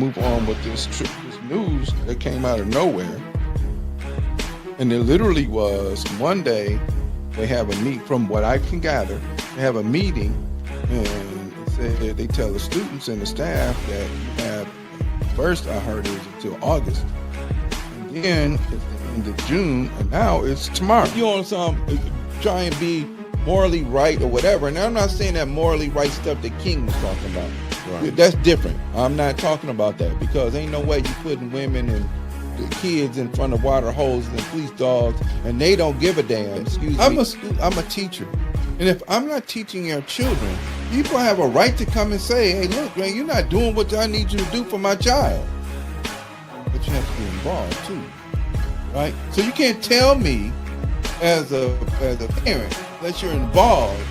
move on with this news that came out of nowhere. And it literally was one day they have a meet, from what I can gather, they have a meeting and they tell the students and the staff that you have, first I heard it was until August. And then it's the end of June, and now it's tomorrow. You on some try and be morally right or whatever. And I'm not saying that morally right stuff that King was talking about. Right. That's different. I'm not talking about that, because ain't no way you putting women and the kids in front of water hoses and police dogs, and they don't give a damn. Excuse me. I'm a teacher, and if I'm not teaching your children, people have a right to come and say, "Hey, look, man, you're not doing what I need you to do for my child." But you have to be involved too, right? So you can't tell me as a parent that you're involved,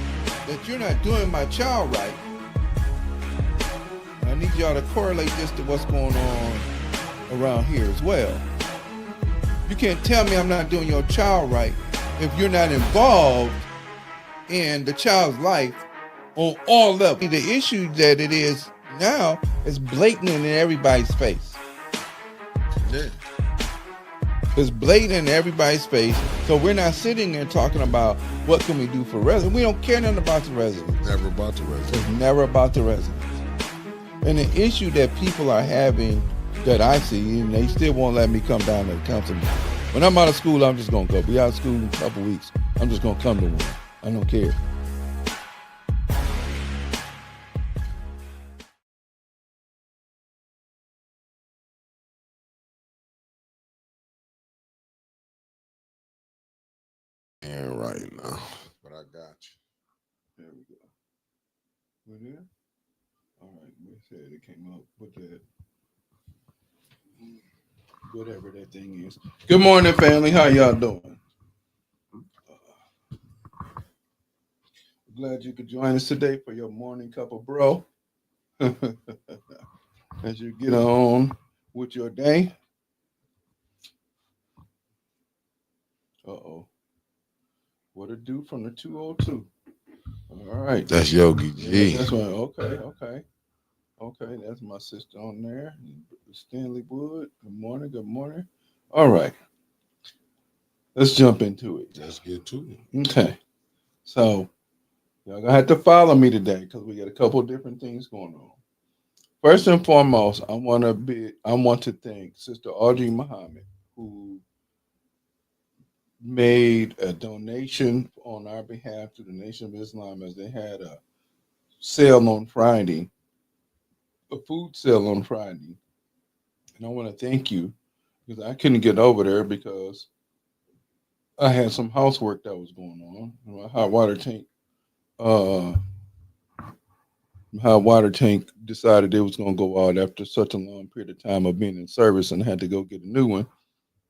that you're not doing my child right. I need y'all to correlate this to what's going on around here as well. You can't tell me I'm not doing your child right if you're not involved in the child's life on all levels. The issue that it is now is blatant in everybody's face. Yeah. It's blatant in everybody's face. So we're not sitting there talking about what can we do for residents. We don't care nothing about the residents. Never about the residents. It's never about the residents. And the issue that people are having that I see, and they still won't let me come down to the council meeting. When I'm out of school, I'm just going to go. Be out of school in a couple weeks. I'm just going to come to one. I don't care. And right now, but I got you. There we go. We're there? All right. We said it came up with that. Whatever that thing is. Good morning, family. How y'all doing? Glad you could join us today for your morning cup of bro. As you get on with your day. Uh-oh. What it do from the 202? All right. That's Yogi G. Yeah, that's right. Okay. Okay, that's my sister on there. Stanley Wood. Good morning. Good morning. All right. Let's jump into it. Let's get to it. Okay. So y'all gonna have to follow me today because we got a couple different things going on. First and foremost, I want to thank Sister Audrey Muhammad, who made a donation on our behalf to the Nation of Islam, as they had a sale on Friday, a food sale on Friday. And I want to thank you, because I couldn't get over there because I had some housework that was going on. My hot water tank decided it was going to go out after such a long period of time of being in service, and I had to go get a new one.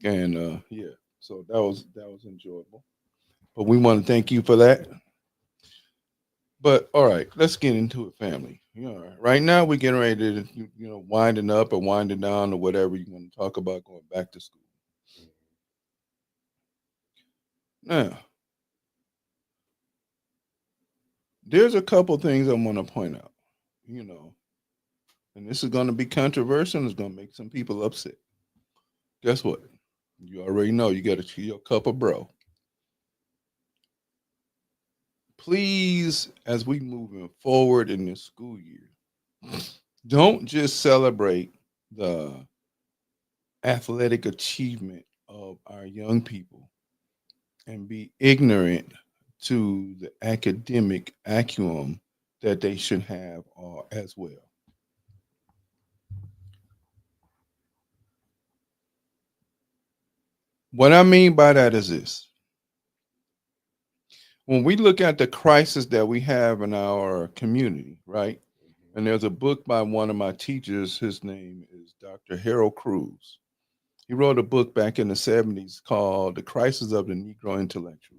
And yeah, so that was enjoyable. But we want to thank you for that. But all right, let's get into it, family. Right now we're getting ready to, winding up or winding down or whatever you want to talk about, going back to school. Now, there's a couple things I want to point out, and this is going to be controversial and it's going to make some people upset. Guess what? You already know you got to chew your cup of bro. Please, as we moving forward in this school year, don't just celebrate the athletic achievement of our young people and be ignorant to the academic acumen that they should have as well. What I mean by that is this. When we look at the crisis that we have in our community, right? And there's a book by one of my teachers, his name is Dr. Harold Cruz. He wrote a book back in the 70s called The Crisis of the Negro Intellectual.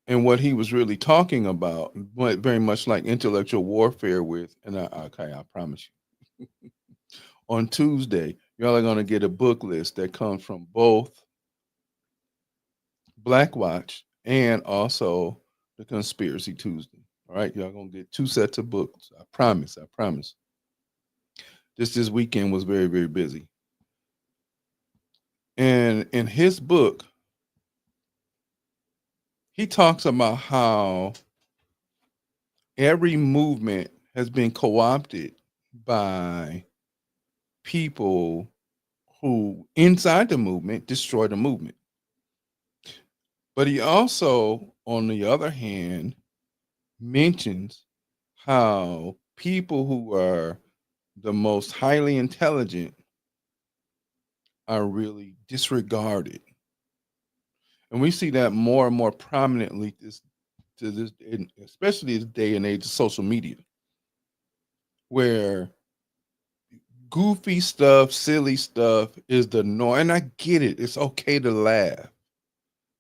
And what he was really talking about, very much like intellectual warfare with, and I promise you, on Tuesday, y'all are going to get a book list that comes from both Black Watch and also the Conspiracy Tuesday. All right, y'all going to get 2 sets of books. I promise. this weekend was very, very busy. And in his book, he talks about how every movement has been co-opted by people who inside the movement destroy the movement. But he also, on the other hand, mentions how people who are the most highly intelligent are really disregarded. And we see that more and more prominently especially this day and age of social media, where goofy stuff, silly stuff is the norm. And I get it. It's okay to laugh.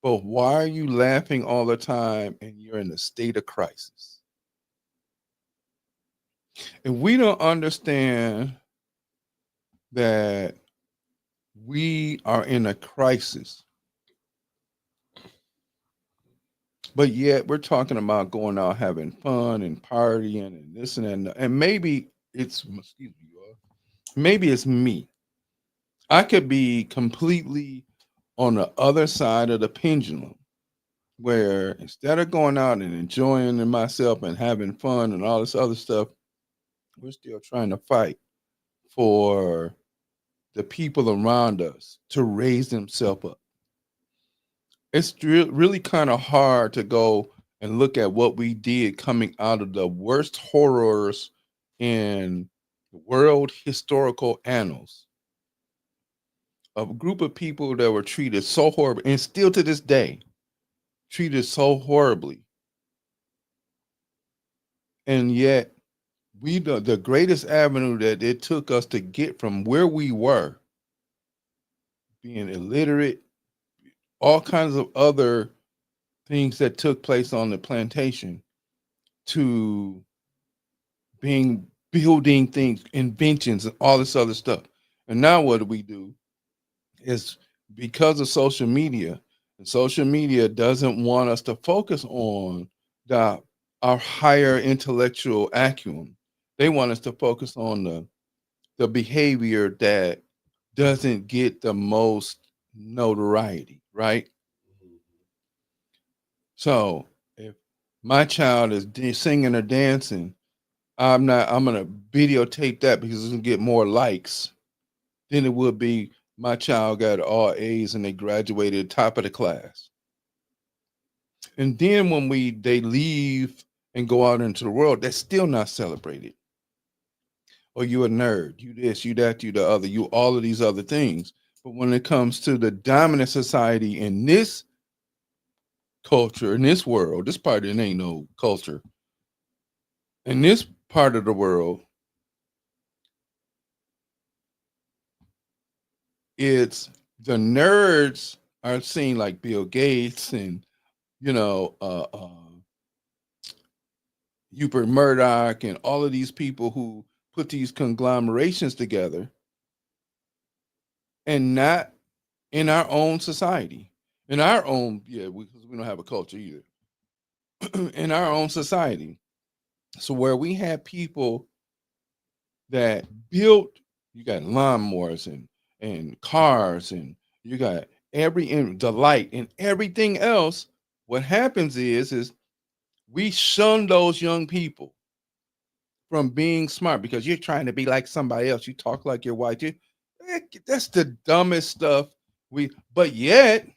But why are you laughing all the time and you're in a state of crisis? If we don't understand that we are in a crisis, but yet we're talking about going out having fun and partying and this and that, and maybe maybe it's me. I could be completely on the other side of the pendulum, where instead of going out and enjoying myself and having fun and all this other stuff, we're still trying to fight for the people around us to raise themselves up. It's really kind of hard to go and look at what we did coming out of the worst horrors in world historical annals, of a group of people that were treated so horribly and still to this day treated so horribly. And yet the greatest avenue that it took us to get from where we were, being illiterate, all kinds of other things that took place on the plantation, to being building things, inventions, and all this other stuff. And now what do? Is because of social media, and social media doesn't want us to focus on the our higher intellectual acumen. They want us to focus on the behavior that doesn't get the most notoriety, right? So if my child is singing or dancing, I'm gonna videotape that because it's gonna get more likes than it would be my child got all A's and they graduated top of the class. And then when they leave and go out into the world, that's still not celebrated. Or you a nerd, you this, you that, you the other, you all of these other things. But when it comes to the dominant society in this culture, in this world, this part it ain't no culture. In this part of the world, it's the nerds are seen like Bill Gates and you know Rupert Murdoch and all of these people who put these conglomerations together, and not in our own society, in our own because we don't have a culture either. In our own society, so where we have people that built, you got lawnmowers and cars and you got the light and everything else. What happens is we shun those young people from being smart because you're trying to be like somebody else. You talk like you're white. That's the dumbest stuff. But yet,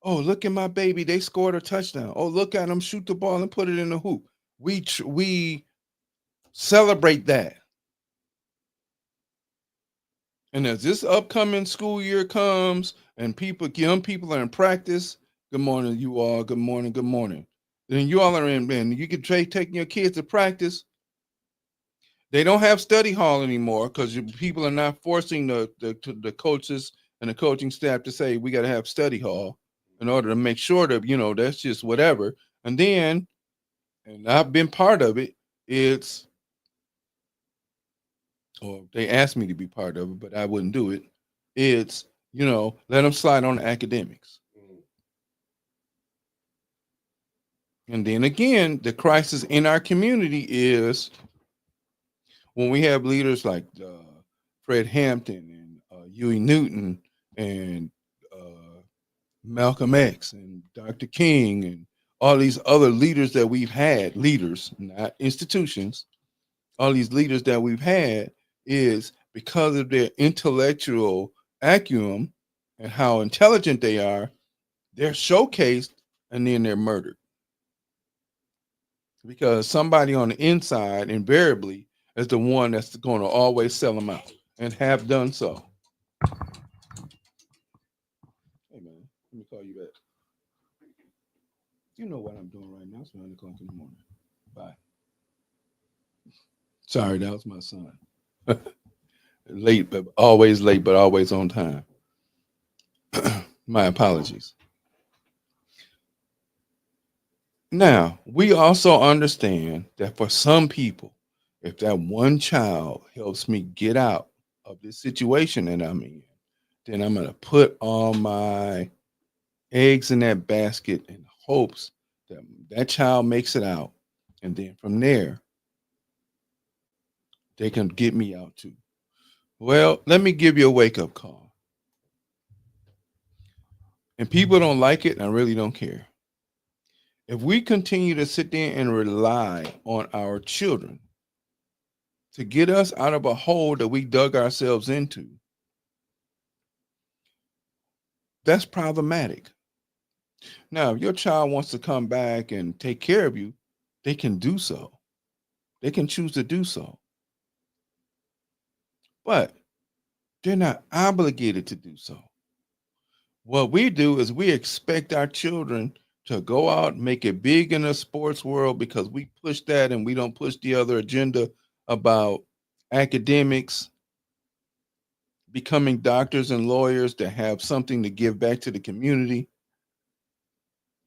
oh, look at my baby. They scored a touchdown. Oh, look at them shoot the ball and put it in the hoop. We celebrate that. And as this upcoming school year comes and young people are in practice, good morning, you all. Good morning, good morning. Then you all are in, and you can taking your kids to practice. They don't have study hall anymore because people are not forcing the coaches and the coaching staff to say we got to have study hall in order to make sure that that's just whatever. And then, and I've been part of it. It's or they asked me to be part of it, but I wouldn't do it. It's let them slide on the academics. And then again, the crisis in our community is when we have leaders like Fred Hampton and Huey Newton and Malcolm X and Dr. King and all these other leaders that we've had, leaders, not institutions, all these leaders that we've had is because of their intellectual acumen and how intelligent they are, they're showcased and then they're murdered. Because somebody on the inside invariably is the one that's going to always sell them out and have done so. Hey man, let me call you back. You know what I'm doing right now. It's 9 o'clock in the morning. Bye. Sorry, that was my son. Late, but always on time. My apologies. Now, we also understand that for some people, if that one child helps me get out of this situation that I'm in, then I'm going to put all my eggs in that basket in hopes that that child makes it out. And then from there, they can get me out too. Well, let me give you a wake up call. And people don't like it, and I really don't care. If we continue to sit there and rely on our children to get us out of a hole that we dug ourselves into, that's problematic. Now, if your child wants to come back and take care of you, they can do so. They can choose to do so. But they're not obligated to do so. What we do is we expect our children to go out, make it big in the sports world because we push that and we don't push the other agenda about academics, becoming doctors and lawyers that have something to give back to the community.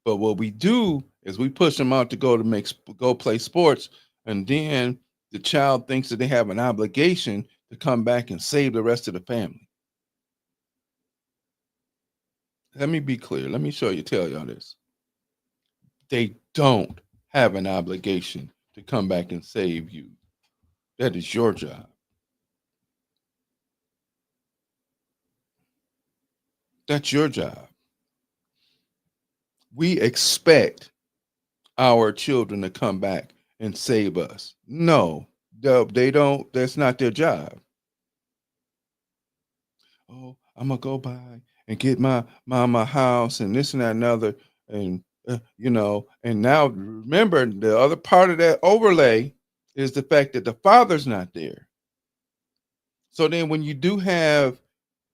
But what we do is we push them out to go play sports, and then the child thinks that they have an obligation to come back and save the rest of the family. Let me be clear. Let me tell y'all this. They don't have an obligation to come back and save you. That is your job. That's your job. We expect our children to come back and save us. No, they don't. That's not their job. Oh, I'm gonna go by and get my mama house and this and that and other, and And now remember, the other part of that overlay is the fact that the father's not there. So then, when you do have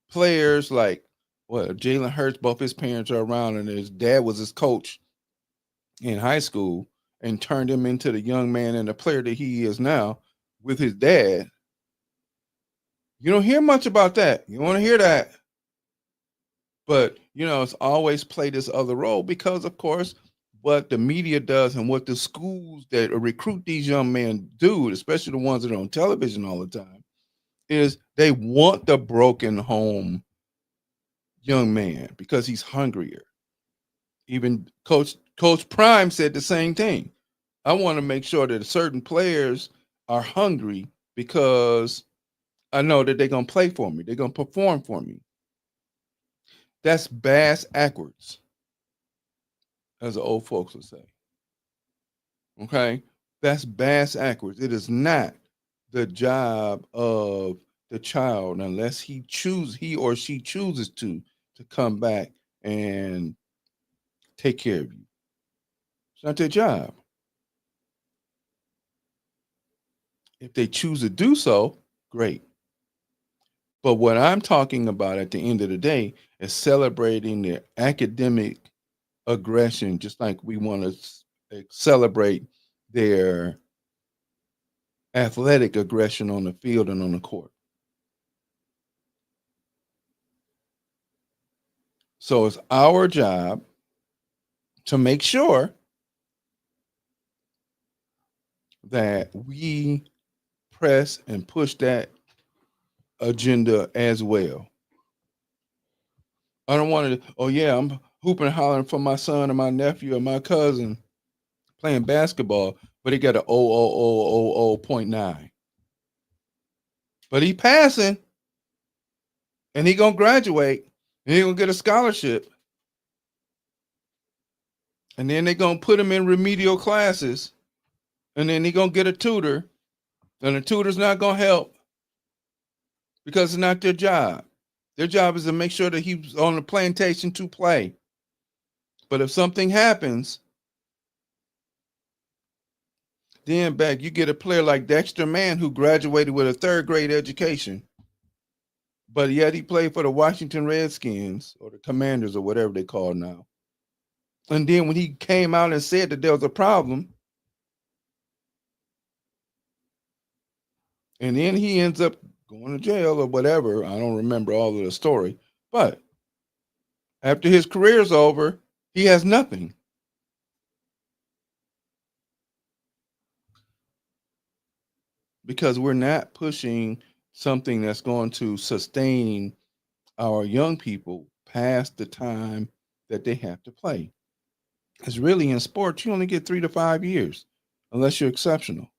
players like Jalen Hurts, both his parents are around, and his dad was his coach in high school and turned him into the young man and the player that he is now with his dad. You don't hear much about that. You want to hear that. But, it's always played this other role because, of course, what the media does and what the schools that recruit these young men do, especially the ones that are on television all the time, is they want the broken home young man because he's hungrier. Even Coach Prime said the same thing. I want to make sure that certain players are hungry because I know that they're going to play for me. They're going to perform for me. That's bass backwards, as the old folks would say. Okay? That's bass backwards. It is not the job of the child unless he or she chooses to come back and take care of you. It's not their job. If they choose to do so, great. But what I'm talking about at the end of the day is celebrating their academic aggression, just like we want to celebrate their athletic aggression on the field and on the court. So it's our job to make sure that we press and push that agenda as well. I don't want to, oh yeah, I'm hooping and hollering for my son or my nephew or my cousin playing basketball, but he got an 0.000.9. but he passing and he gonna graduate and he gonna get a scholarship. And then they gonna put him in remedial classes, and then he gonna get a tutor, and the tutor's not gonna help because it's not their job. Their job is to make sure that he's on the plantation to play. But if something happens, then back you get a player like Dexter Mann who graduated with a third grade education, but yet he played for the Washington Redskins or the Commanders or whatever they call now. And then when he came out and said that there was a problem, and then he ends up going to jail or whatever. I don't remember all of the story. But after his career's over, he has nothing. Because we're not pushing something that's going to sustain our young people past the time that they have to play. Because really in sports, you only get 3 to 5 years unless you're exceptional.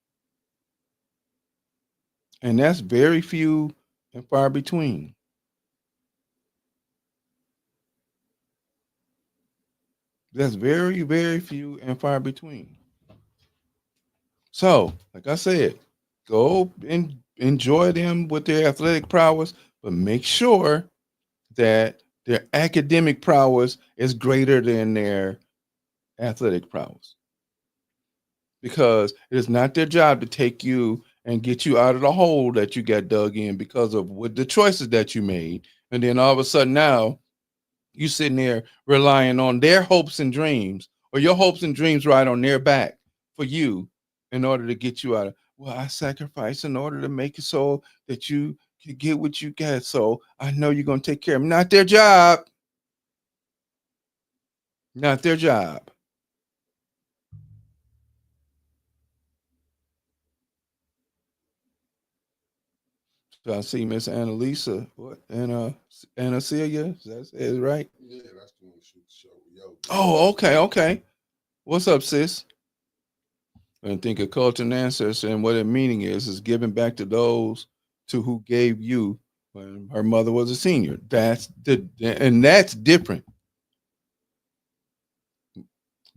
And that's very few and far between. That's very, very few and far between. So, like I said, go and enjoy them with their athletic prowess, but make sure that their academic prowess is greater than their athletic prowess. Because it is not their job to take you and get you out of the hole that you got dug in because of what the choices that you made. And then all of a sudden now you sitting there relying on their hopes and dreams, or your hopes and dreams right on their back for you in order to get you out of, well, I sacrificed in order to make it so that you can get what you got. So I know you're going to take care of them. Not their job. Not their job. So I see Miss Annalisa, what? Anna Celia, is that right? Yeah, that's the one shoot show. Yo. Oh, okay. What's up, sis? And think of culture and ancestors, and what the meaning is giving back to those to who gave you when her mother was a senior. That's different.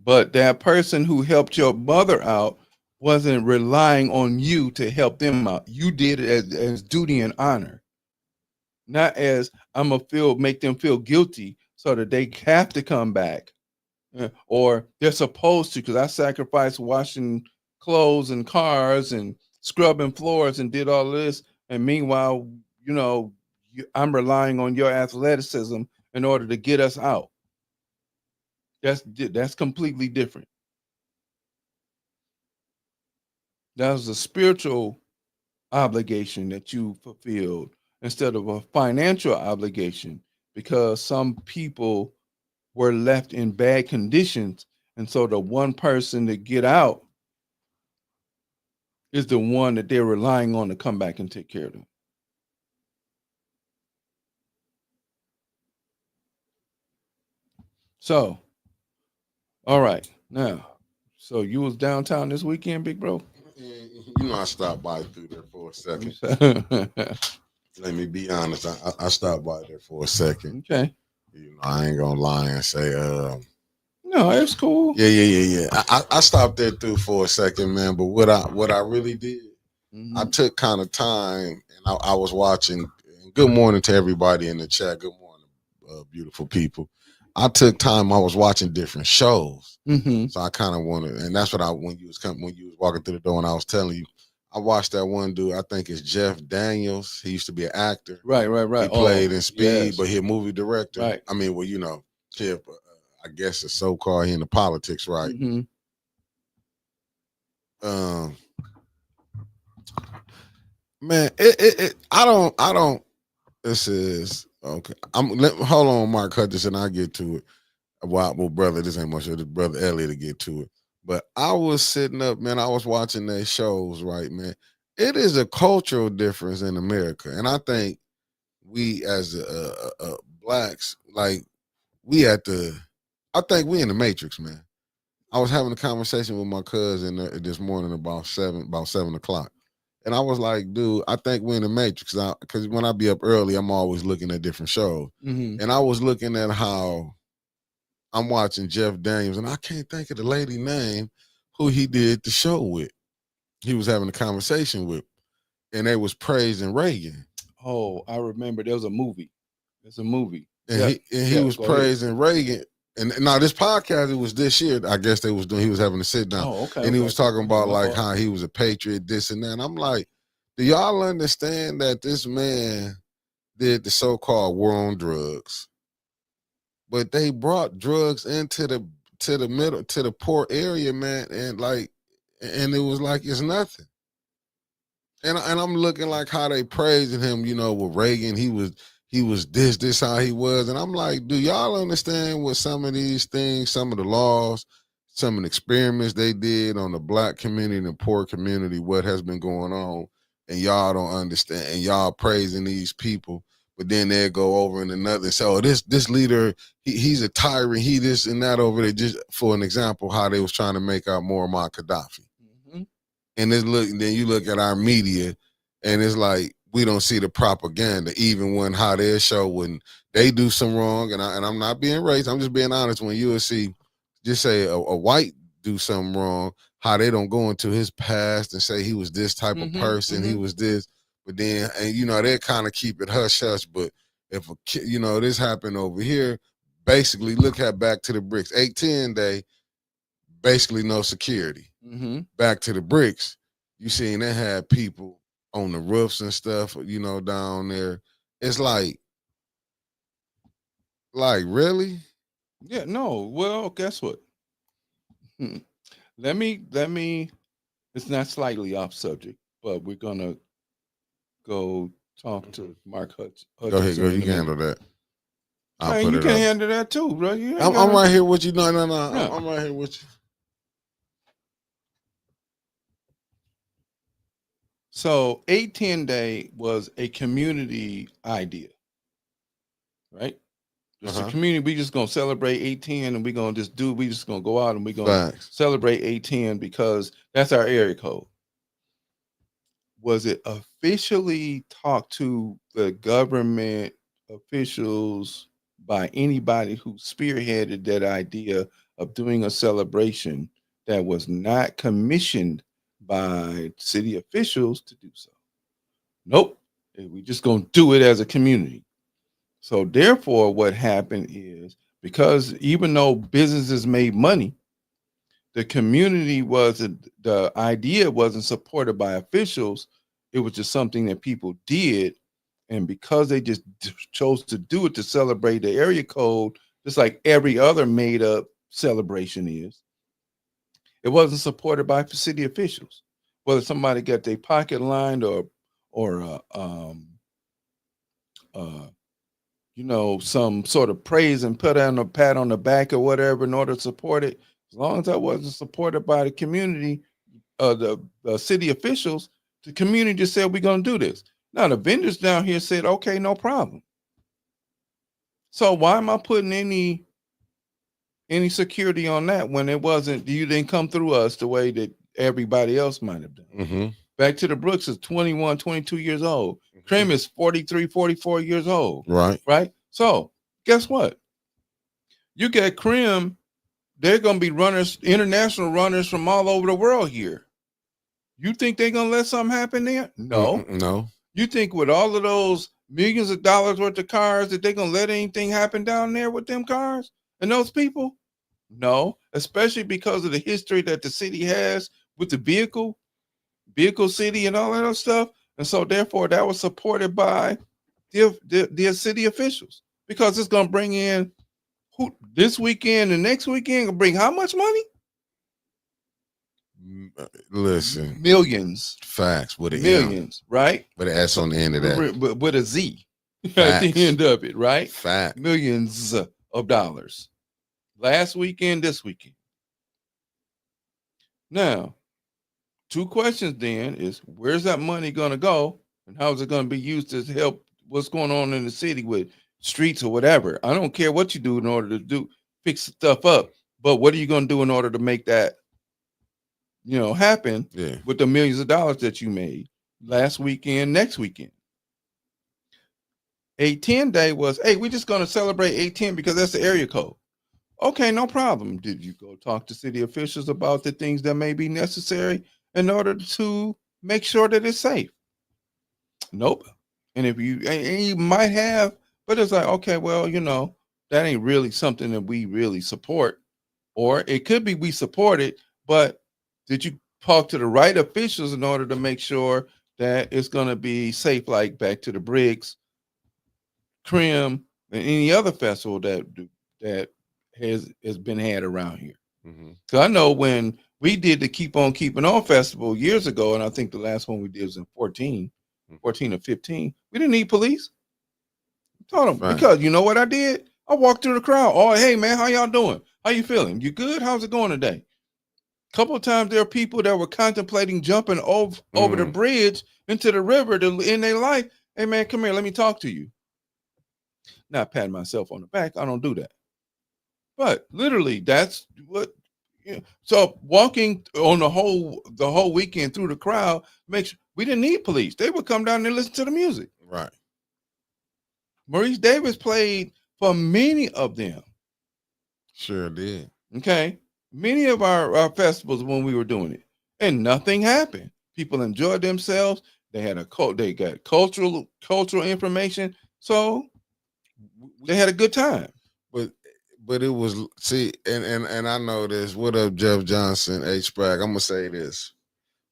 But that person who helped your mother out wasn't relying on you to help them out. You did it as duty and honor, not as I'm gonna make them feel guilty so that they have to come back, or they're supposed to. Because I sacrificed washing clothes and cars and scrubbing floors and did all of this, and meanwhile, I'm relying on your athleticism in order to get us out. That's completely different. That was a spiritual obligation that you fulfilled instead of a financial obligation, because some people were left in bad conditions, and so the one person to get out is the one that they're relying on to come back and take care of them. So, all right, now, so you was downtown this weekend, big bro? You know, I stopped by through there for a second. Let me be honest. I stopped by there for a second. Okay. You know, I ain't gonna lie and say, no, it's cool. Yeah. I stopped there through for a second, man. But what I really did, I took kind of time, and I was watching. Good morning to everybody in the chat. Good morning, beautiful people. I took time. I was watching different shows, so I kind of wanted, and that's what when you was walking through the door, and I was telling you, I watched that one dude. I think it's Jeff Daniels. He used to be an actor. Right. He played in Speed, yes. but he a movie director. Right. I mean, well, you know, I guess a so-called he into politics, right? Man, I don't. This is okay. Hold on, Mark Hutchinson. I'll get to it. Well, brother, this ain't much of this brother Elliott to get to it. But I was sitting up, man. I was watching their shows, right, man. It is a cultural difference in America, and I think we as blacks, like I think we in the matrix, man. I was having a conversation with my cousin this morning about 7 o'clock. And I was like, dude, I think we're in the Matrix. Because when I be up early, I'm always looking at different shows. Mm-hmm. And I was looking at how I'm watching Jeff Daniels, and I can't think of the lady name who he did the show with. He was having a conversation with, and they was praising Reagan. Oh, I remember there was a movie. There's a movie. And Yeah, he was go ahead. praising Reagan. And now this podcast, it was this year. I guess they was doing. He was having a sit down, Oh, okay. and he was talking about My like fault. how he was a patriot, this and that. And I'm like, do y'all understand that this man did the so-called war on drugs, but they brought drugs into the middle to the poor area, man, and it was like it's nothing. And I'm looking like how they praising him, you know, with Reagan, he was this how he was. And I'm like, do y'all understand what some of these things, some of the laws, some of the experiments they did on the black community and the poor community, what has been going on, and y'all don't understand, and y'all praising these people, but then they'll go over in another and say, oh, this leader, he's a tyrant, he this and that over there, just for an example, how they was trying to make out Muammar Gaddafi. Mm-hmm. And then you look at our media, and it's like we don't see the propaganda, even when how they show when they do some wrong. And I'm not being racist, I'm just being honest. When you will see, just say a white do something wrong, how they don't go into his past and say he was this type of person, he was this. But then, and you know, they kind of keep it hush hush. But if this happened over here, basically look at back to the bricks 810 day. Basically, no security. Mm-hmm. Back to the bricks, you seen they had people on the roofs and stuff, you know, down there. It's like really? Yeah, no. Well, guess what? Let me. It's not slightly off subject, but we're gonna go talk to Mark Hutchinson. Go ahead, girl. You can handle that. I'll Man, put you it can up. handle that too, bro. I'm right here with you. No. Yeah. I'm right here with you. So 810 Day was a community idea, right? It's a community. We just gonna celebrate 810, and we just gonna go out and we gonna celebrate 810 because that's our area code. Was it officially talked to the government officials by anybody who spearheaded that idea of doing a celebration that was not commissioned by city officials to do so? Nope. We just gonna do it as a community. So therefore, what happened is, because even though businesses made money, the the idea wasn't supported by officials. It was just something that people did. And because they just chose to do it to celebrate the area code, just like every other made up celebration is, it wasn't supported by city officials. Whether somebody got their pocket lined or some sort of praise and put on a pat on the back or whatever in order to support it. As long as that wasn't supported by the community, the city officials, the community just said, we're going to do this. Now, the vendors down here said, okay, no problem. So why am I putting any security on that when you didn't come through us the way that everybody else might have done? Mm-hmm. Back to the Brooks is 21, 22 years old. Krim is 43, 44 years old. Right? So guess what? You get Krim, they're going to be runners, international runners from all over the world here. You think they're going to let something happen there? No. No. You think with all of those millions of dollars worth of cars that they're going to let anything happen down there with them cars and those people? No, especially because of the history that the city has with the vehicle city and all that other stuff. And so therefore that was supported by the city officials, because it's going to bring in this weekend and next weekend will bring how much money? Listen, millions. Facts with millions, right? With an S on the end of that. With a Z at the end of it, right? Fact. Millions of dollars. Last weekend, this weekend. Now, two questions then is, where's that money going to go, and how is it going to be used to help what's going on in the city with streets or whatever? I don't care what you do in order to fix stuff up, but what are you going to do in order to make that happen with the millions of dollars that you made? last weekend, next weekend. 810 day was, hey, we're just going to celebrate 810 because that's the area code. Okay, no problem. Did you go talk to city officials about the things that may be necessary in order to make sure that it's safe? Nope. And if you, and you might have, but it's like, okay, well, that ain't really something that we really support. Or it could be we support it, but did you talk to the right officials in order to make sure that it's going to be safe, like back to the Briggs, Crim, and any other festival that has been had around here? Mm-hmm. So I know when we did the Keep On Keeping On festival years ago, and I think the last one we did was in 14 or 15, we didn't need police. Told them, Right. because you know what I did? I walked through the crowd. Oh, hey man, how y'all doing? How you feeling? You good? How's it going today? Couple of times there are people that were contemplating jumping over the bridge into the river to end their life. Hey man, come here, let me talk to you. Not patting myself on the back. I don't do that. But literally, that's what. So walking on the whole weekend through the crowd makes, we didn't need police. They would come down and listen to the music. Right. Maurice Davis played for many of them. Sure did. Okay, many of our festivals when we were doing it, and nothing happened. People enjoyed themselves. They had they got cultural information, so they had a good time. But it was, see, and I know this. What up, Jeff Johnson, H. Spragg? I'm gonna say this.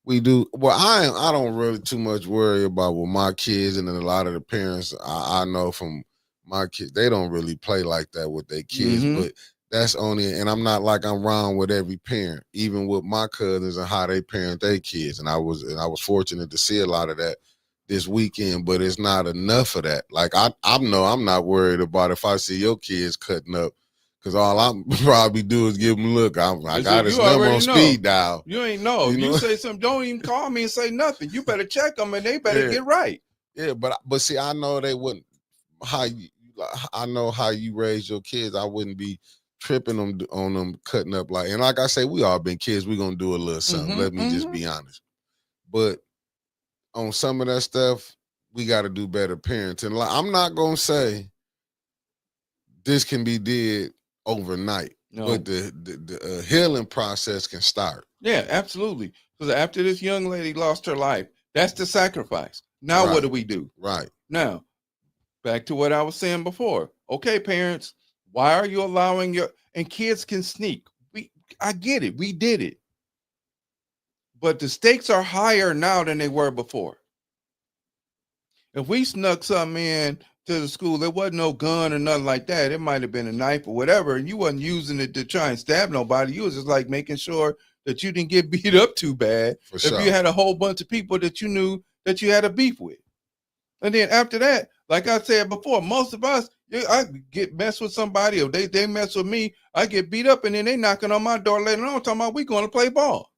We do well. I don't really too much worry about with my kids, and then a lot of the parents I know from my kids, they don't really play like that with their kids. Mhm. But that's only, and I'm not like I'm wrong with every parent, even with my cousins and how they parent their kids. And I was fortunate to see a lot of that this weekend, but it's not enough of that. Like I know I'm not worried about if I see your kids cutting up. Cause all I'm probably do is give them a look. I got his number on speed dial. You ain't know. You say something, don't even call me and say nothing. You better check them and they better get right. Yeah, but see, I know they wouldn't. I know how you raise your kids. I wouldn't be tripping them on them cutting up like. And like I say, we all been kids. We gonna do a little something. Let me just be honest. But on some of that stuff, we got to do better parenting. Like, I'm not gonna say this can be did overnight, but the healing process can start. Yeah, absolutely. Because after this young lady lost her life, that's the sacrifice. Now what do we do? Right. Now, back to what I was saying before. Okay, parents, why are you allowing and kids can sneak? I get it. We did it. But the stakes are higher now than they were before. If we snuck something in to the school, there wasn't no gun or nothing like that. It might have been a knife or whatever, and you wasn't using it to try and stab nobody. You was just like making sure that you didn't get beat up too bad. For sure. If you had a whole bunch of people that you knew that you had a beef with. And then after that, like I said before, most of us, I get messed with somebody or they mess with me, I get beat up, and then they knocking on my door later on talking about we going to play ball.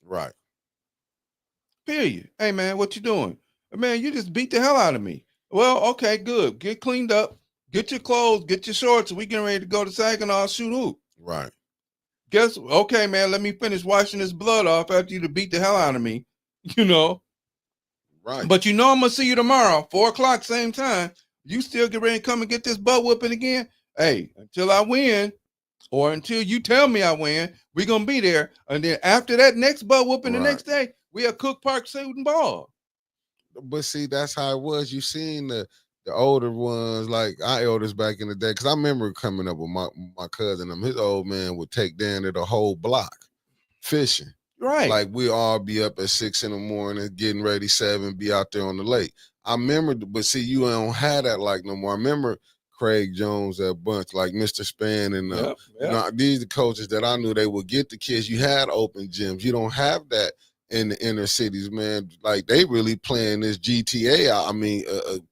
Right. Period. Hey man, what you doing? Man, you just beat the hell out of me. Well, okay, good. Get cleaned up. Get your clothes. Get your shorts. We getting ready to go to Saginaw, shoot hoop. Right. Okay, man, let me finish washing this blood off after you to beat the hell out of me. Right. But I'm going to see you tomorrow, 4:00, same time. You still get ready to come and get this butt whooping again? Hey, until I win or until you tell me I win, we're going to be there. And then after that next butt whooping the next day, we at Cook Park shooting ball. But see, that's how it was. You seen the older ones, like our elders back in the day. Because I remember coming up with my cousin. His old man would take down to the whole block fishing. Right. Like we all be up at 6 a.m, getting ready 7, be out there on the lake. I remember, but see, you don't have that like no more. I remember Craig Jones, that bunch, like Mr. Span and these are the coaches that I knew they would get the kids. You had open gyms. You don't have that in the inner cities, man. Like they really playing this GTA. I mean,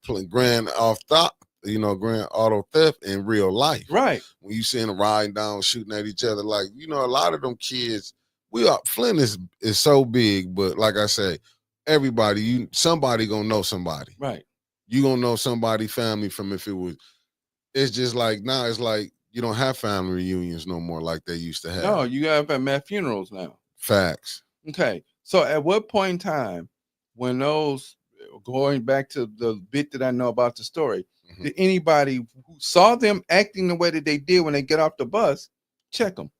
playing grand auto theft in real life. Right. When you seeing them riding down, shooting at each other, like a lot of them kids. Flint is so big, but like I say, everybody, somebody gonna know somebody. Right. You gonna know somebody family from if it was. It's just like now. It's like you don't have family reunions no more like they used to have. No, you have at funerals now. Facts. Okay. So at what point in time when those, going back to the bit that I know about the story, Mhm. did anybody who saw them acting the way that they did when they get off the bus check them?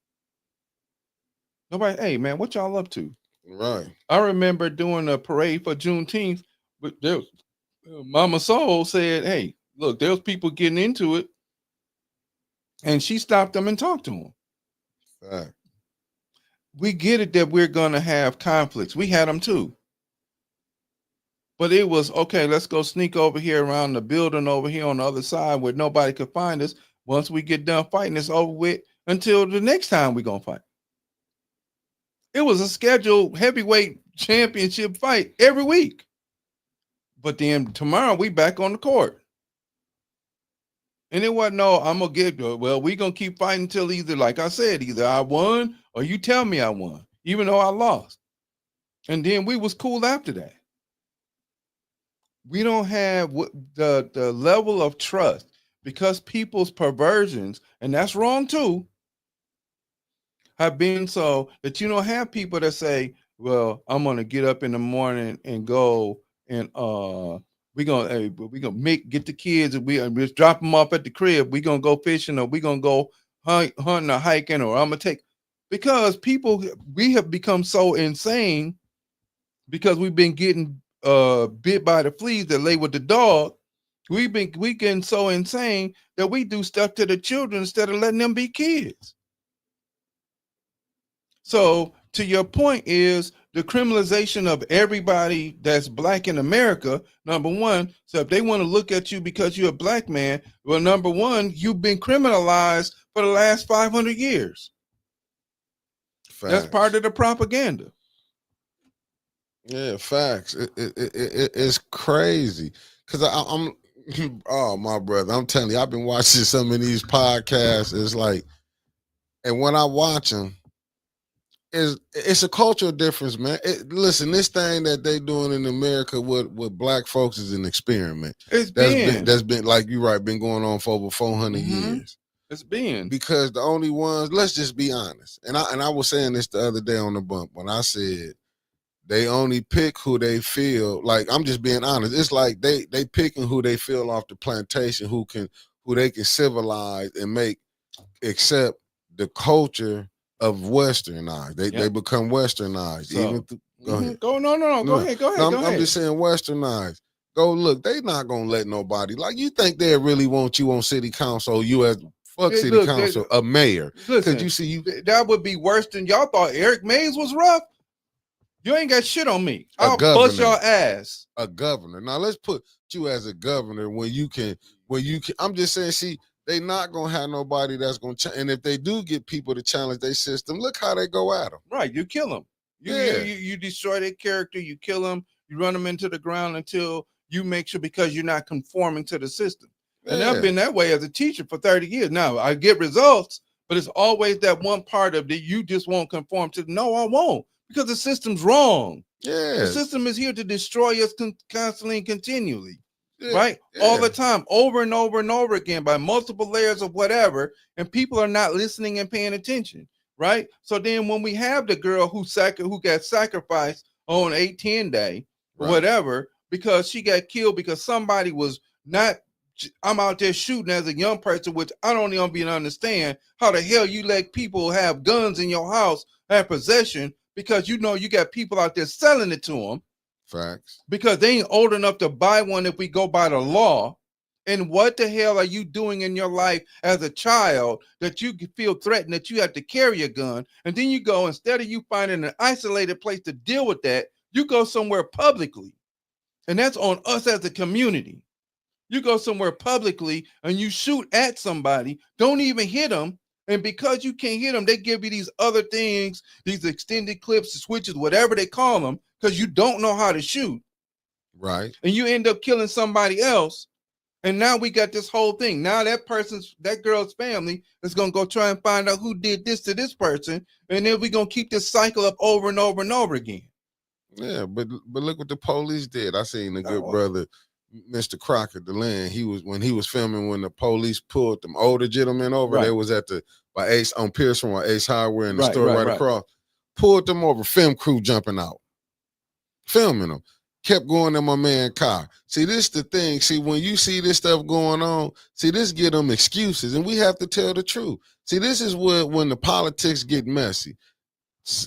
Nobody. Hey man, what y'all up to? Right. I remember doing a parade for Juneteenth, but there was, Mama Soul said, "Hey, look, there's people getting into it," and she stopped them and talked to them. Fact. We get it that we're gonna have conflicts. We had them too. But it was okay, let's go sneak over here around the building over here on the other side where nobody could find us. Once we get done fighting, it's over with until the next time we're gonna fight. It was a scheduled heavyweight championship fight every week. But then tomorrow we back on the court. And it wasn't no, I'm gonna get well, we gonna keep fighting until either, like I said, either I won or you tell me I won, even though I lost. And then we was cool after that. We don't have the level of trust because people's perversions, and that's wrong too, have been so that you don't have people that say, well, I'm gonna get up in the morning and go and we gonna make get the kids and we just drop them off at the crib. We gonna go fishing or we gonna go hunting or hiking, or I'm gonna take, because people, we have become so insane because we've been getting bit by the fleas that lay with the dog. We getting so insane that we do stuff to the children instead of letting them be kids. So to your point is the criminalization of everybody that's black in America, number one. So if they want to look at you because you're a black man, well, number one, you've been criminalized for the last 500 years. Facts. That's part of the propaganda. Yeah, facts. It's crazy because I'm oh my brother, I'm telling you, I've been watching some of these podcasts. It's like, and when I watch them, it's a cultural difference, man. Listen, this thing that they doing in America with black folks is an experiment. That's been like you right, been going on for over 400 years. It's been Because the only ones, let's just be honest, and I was saying this the other day on the bump when I said they only pick who they feel like. I'm just being honest. It's like they picking who they feel off the plantation, who they can civilize and make accept the culture of westernized. They become westernized. So, even go ahead. Go ahead. I'm just saying westernized. Go look. They not gonna let nobody, like, you think they really want you on city council, you as city council, a mayor. Listen, you see, that would be worse than y'all thought. Eric Mays was rough. You ain't got shit on me. I'll bust your ass. A governor. Now let's put you as a governor when you can. I'm just saying, see, they not gonna have nobody that's gonna and if they do get people to challenge their system, look how they go at them. Right, you kill them. You destroy their character. You kill them. You run them into the ground until you make sure, because you're not conforming to the system. And I've been that way as a teacher for 30 years. Now I get results, but it's always that one part of that you just won't conform to. No, I won't, because the system's wrong. Yeah, the system is here to destroy us constantly and continually. Right? All the time, over and over and over again, by multiple layers of whatever, and people are not listening and paying attention. Right? So then when we have the girl who got sacrificed on 8/10 day, or whatever, because she got killed because somebody was not, I'm out there shooting as a young person, which I don't even understand how the hell you let people have guns in your house, have possession, because you know you got people out there selling it to them. Facts. Because they ain't old enough to buy one if we go by the law. And what the hell are you doing in your life as a child that you feel threatened that you have to carry a gun? And then you go, instead of you finding an isolated place to deal with that, you go somewhere publicly. And that's on us as a community. You go somewhere publicly and you shoot at somebody, don't even hit them. And because you can't hit them, they give you these other things, these extended clips, switches, whatever they call them, because you don't know how to shoot. Right. And you end up killing somebody else. And now we got this whole thing. Now that girl's family is going to go try and find out who did this to this person. And then we're going to keep this cycle up over and over and over again. Yeah, but look what the police did. I seen the good brother, Mr. Crockett, the land. When he was filming when the police pulled them older gentlemen over. They was at by Ace on Pearson or Ace Highway in the store right across. Pulled them over. Film crew jumping out, filming them. kept going in my man car. See, this the thing. See, when you see this stuff going on, see, this give them excuses, and we have to tell the truth. See, this is when the politics get messy.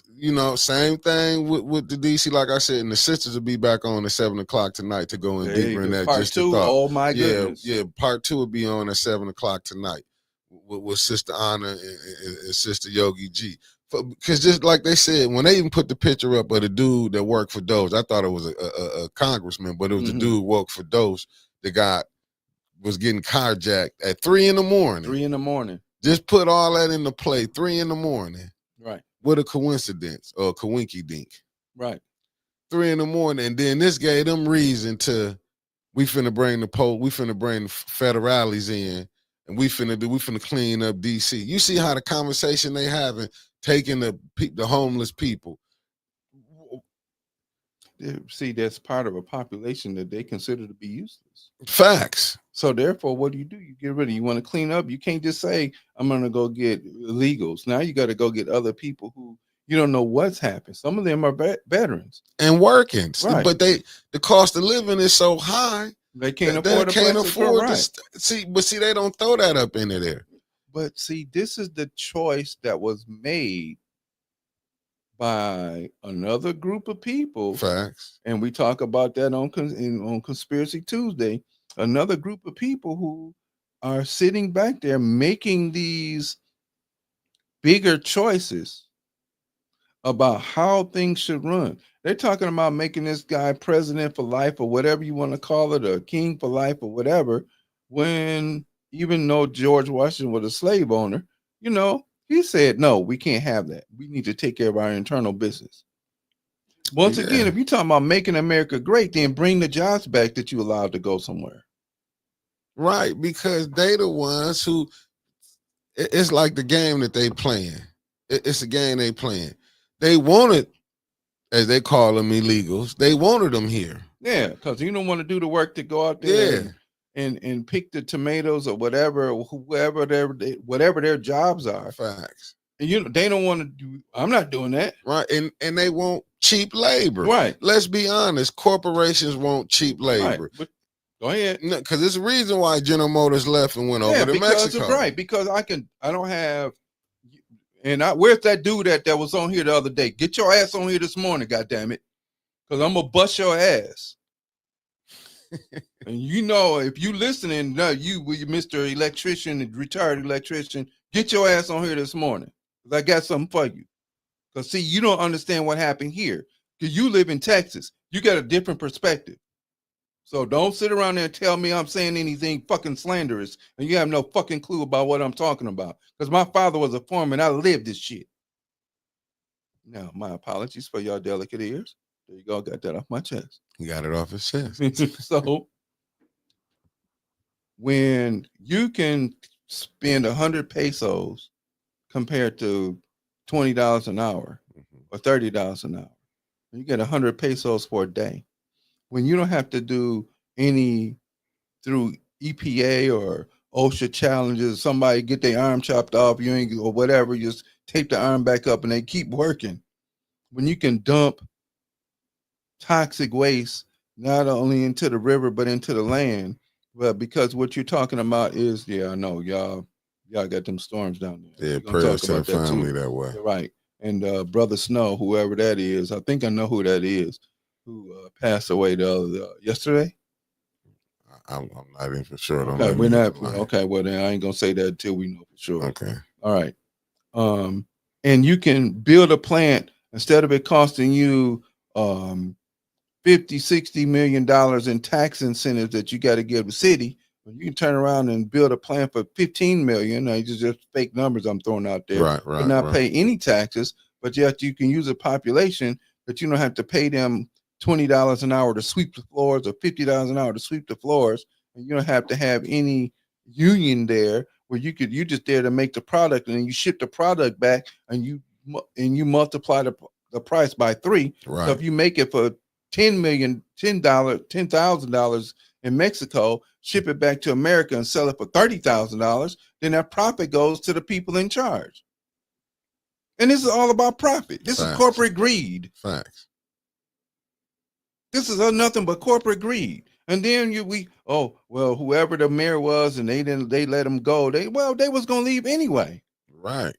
You know, same thing with the DC. Like I said, and the sisters will be back on at 7:00 tonight to go in deeper in that. Part just two. a thought. Oh my goodness. Yeah. Part 2 will be on at 7:00 tonight with Sister Anna and Sister Yogi G. Because just like they said, when they even put the picture up of the dude that worked for Doge, I thought it was a congressman, but it was the dude who worked for Doge. The guy was getting carjacked at 3 a.m. 3 a.m. Just put all that into play. 3 a.m. Right. What a coincidence or a coinky dink. Right. 3 a.m. And then this gave them reason to, we finna bring the we finna bring the federales in, and we finna clean up DC. You see how the conversation they having, taking the homeless people. See, that's part of a population that they consider to be useless. Facts. So therefore, what do? You get rid of. You want to clean up. You can't just say, I'm going to go get illegals. Now you got to go get other people who you don't know what's happened. Some of them are veterans and working, right. But the cost of living is so high they can't afford to see they don't throw that up into there. But see, this is the choice that was made by another group of people. Facts. And we talk about that on Conspiracy Tuesday. Another group of people who are sitting back there making these bigger choices about how things should run. They're talking about making this guy president for life or whatever you want to call it, or king for life or whatever, when even though George Washington was a slave owner, you know, he said, no, we can't have that. We need to take care of our internal business. Once again, if you're talking about making America great, then bring the jobs back that you allowed to go somewhere. Right, because they the ones who, it's like the game that they playing. It's a game they playing. They wanted, as they call them, illegals. They wanted them here. Yeah, because you don't want to do the work to go out there and pick the tomatoes or whatever, whoever whatever their jobs are. Facts. And they don't want to do. I'm not doing that. Right, and they want cheap labor. Right. Let's be honest. Corporations want cheap labor. Right. But go ahead. No, because there's a reason why General Motors left and went over to Mexico. Right, because I don't have. And where's that dude that was on here the other day? Get your ass on here this morning, goddammit. Because I'm gonna bust your ass. And you know, if you listening, you Mr. Electrician, retired electrician, get your ass on here this morning. Because I got something for you. Because see, you don't understand what happened here. Because you live in Texas. You got a different perspective. So don't sit around there and tell me I'm saying anything fucking slanderous and you have no fucking clue about what I'm talking about. Because my father was a foreman. I lived this shit. Now, my apologies for your delicate ears. There you go. Got that off my chest. You got it off his chest. So when you can spend 100 pesos compared to $20 an hour or $30 an hour, you get 100 pesos for a day. When you don't have to do any through EPA or OSHA challenges, somebody get their arm chopped off, you ain't or whatever, you just tape the arm back up and they keep working. When you can dump toxic waste not only into the river but into the land, well, because what you're talking about is, I know y'all got them storms down there. Yeah, prayers to the family that way. Right. And Brother Snow, whoever that is, I think I know who that is. Who passed away yesterday? I'm not even for sure. Okay, we're not. Okay, well then I ain't gonna say that until we know for sure. Okay. All right. And you can build a plant instead of it costing you $50-60 million in tax incentives that you got to give the city. You can turn around and build a plant for 15 million. Just fake numbers I'm throwing out there. Right. And not pay any taxes, but yet you can use a population that you don't have to pay them $20 an hour to sweep the floors or $50 an hour to sweep the floors, and you don't have to have any union there where you just there to make the product, and then you ship the product back and you multiply the price by 3. Right. So if you make it for $10,000 in Mexico, ship it back to America and sell it for $30,000, then that profit goes to the people in charge. And this is all about profit. This is corporate greed. Facts. This is nothing but corporate greed. And then whoever the mayor was, and they let him go. They was gonna leave anyway. Right.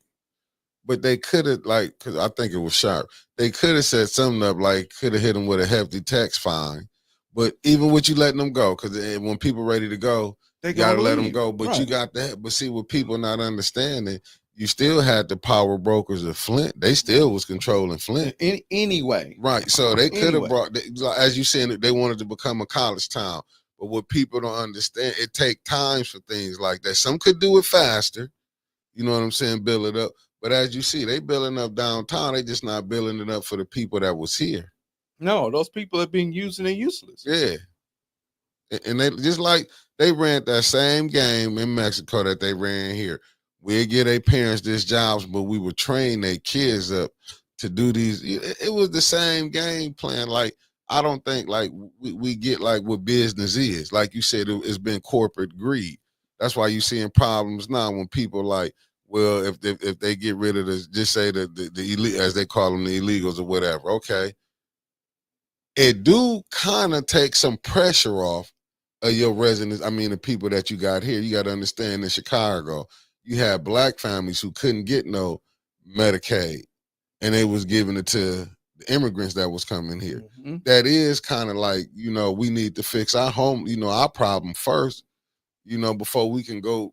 But they could have, like, because I think it was sharp. They could have set something up, like, could have hit them with a hefty tax fine. But even with you letting them go, because when people ready to go, They you got to let them leave. go. But Right. you got that. But see, what people not understanding, you still had the power brokers of Flint. They still was controlling Flint. Anyway. Right. So they could have brought, as you said, they wanted to become a college town. But what people don't understand, it take times for things like that. Some could do it faster. You know what I'm saying? Build it up. But as you see, they building up downtown. They just not building it up for the people that was here. No, those people are being used and they're useless. Yeah. And they just like they ran that same game in Mexico that they ran here. We'll give their parents these jobs, but we would train their kids up to do these. It was the same game plan. Like, I don't think like we get like what business is. Like you said, it's been corporate greed. That's why you're seeing problems now when people like, well, if they get rid of this, just say the elite, as they call them, the illegals or whatever. Okay, it do kind of take some pressure off of your residents. I mean, the people that you got here. You got to understand, in Chicago, you had black families who couldn't get no Medicaid, and they was giving it to the immigrants that was coming here. Mm-hmm. That is kind of like, we need to fix our home, our problem first, before we can go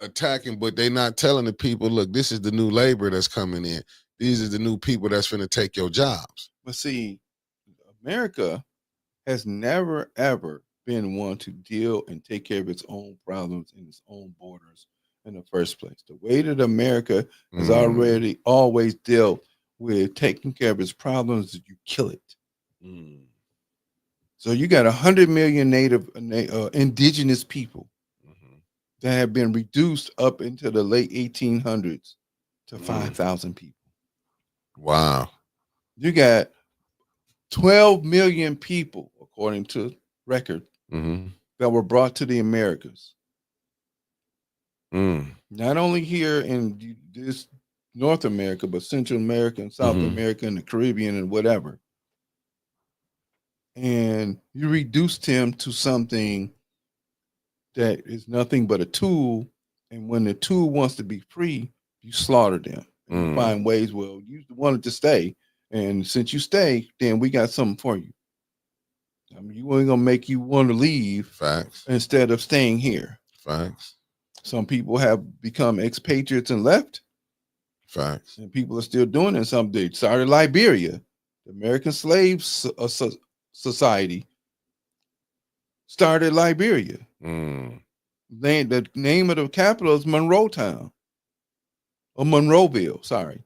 attacking. But they not telling the people, look, this is the new labor that's coming in. These are the new people that's going to take your jobs. But see, America has never, ever been one to deal and take care of its own problems in its own borders in the first place. The way that America has already always dealt with taking care of its problems is you kill it. So you got 100 million native indigenous people that have been reduced up into the late 1800s to 5,000 people. Wow. You got 12 million people, according to record, that were brought to the Americas. Not only here in this North America, but Central America and South America and the Caribbean and whatever. And you reduced him to something that is nothing but a tool. And when the tool wants to be free, you slaughter them. And you find ways, well, you wanted to stay. And since you stay, then we got something for you. I mean, you ain't gonna make you want to leave. Facts. Instead of staying here. Facts. Some people have become expatriates and left. Facts. And people are still doing it. Some they started Liberia. The American Slave Society started Liberia. The name of the capital is Monroetown. Or Monroeville, sorry.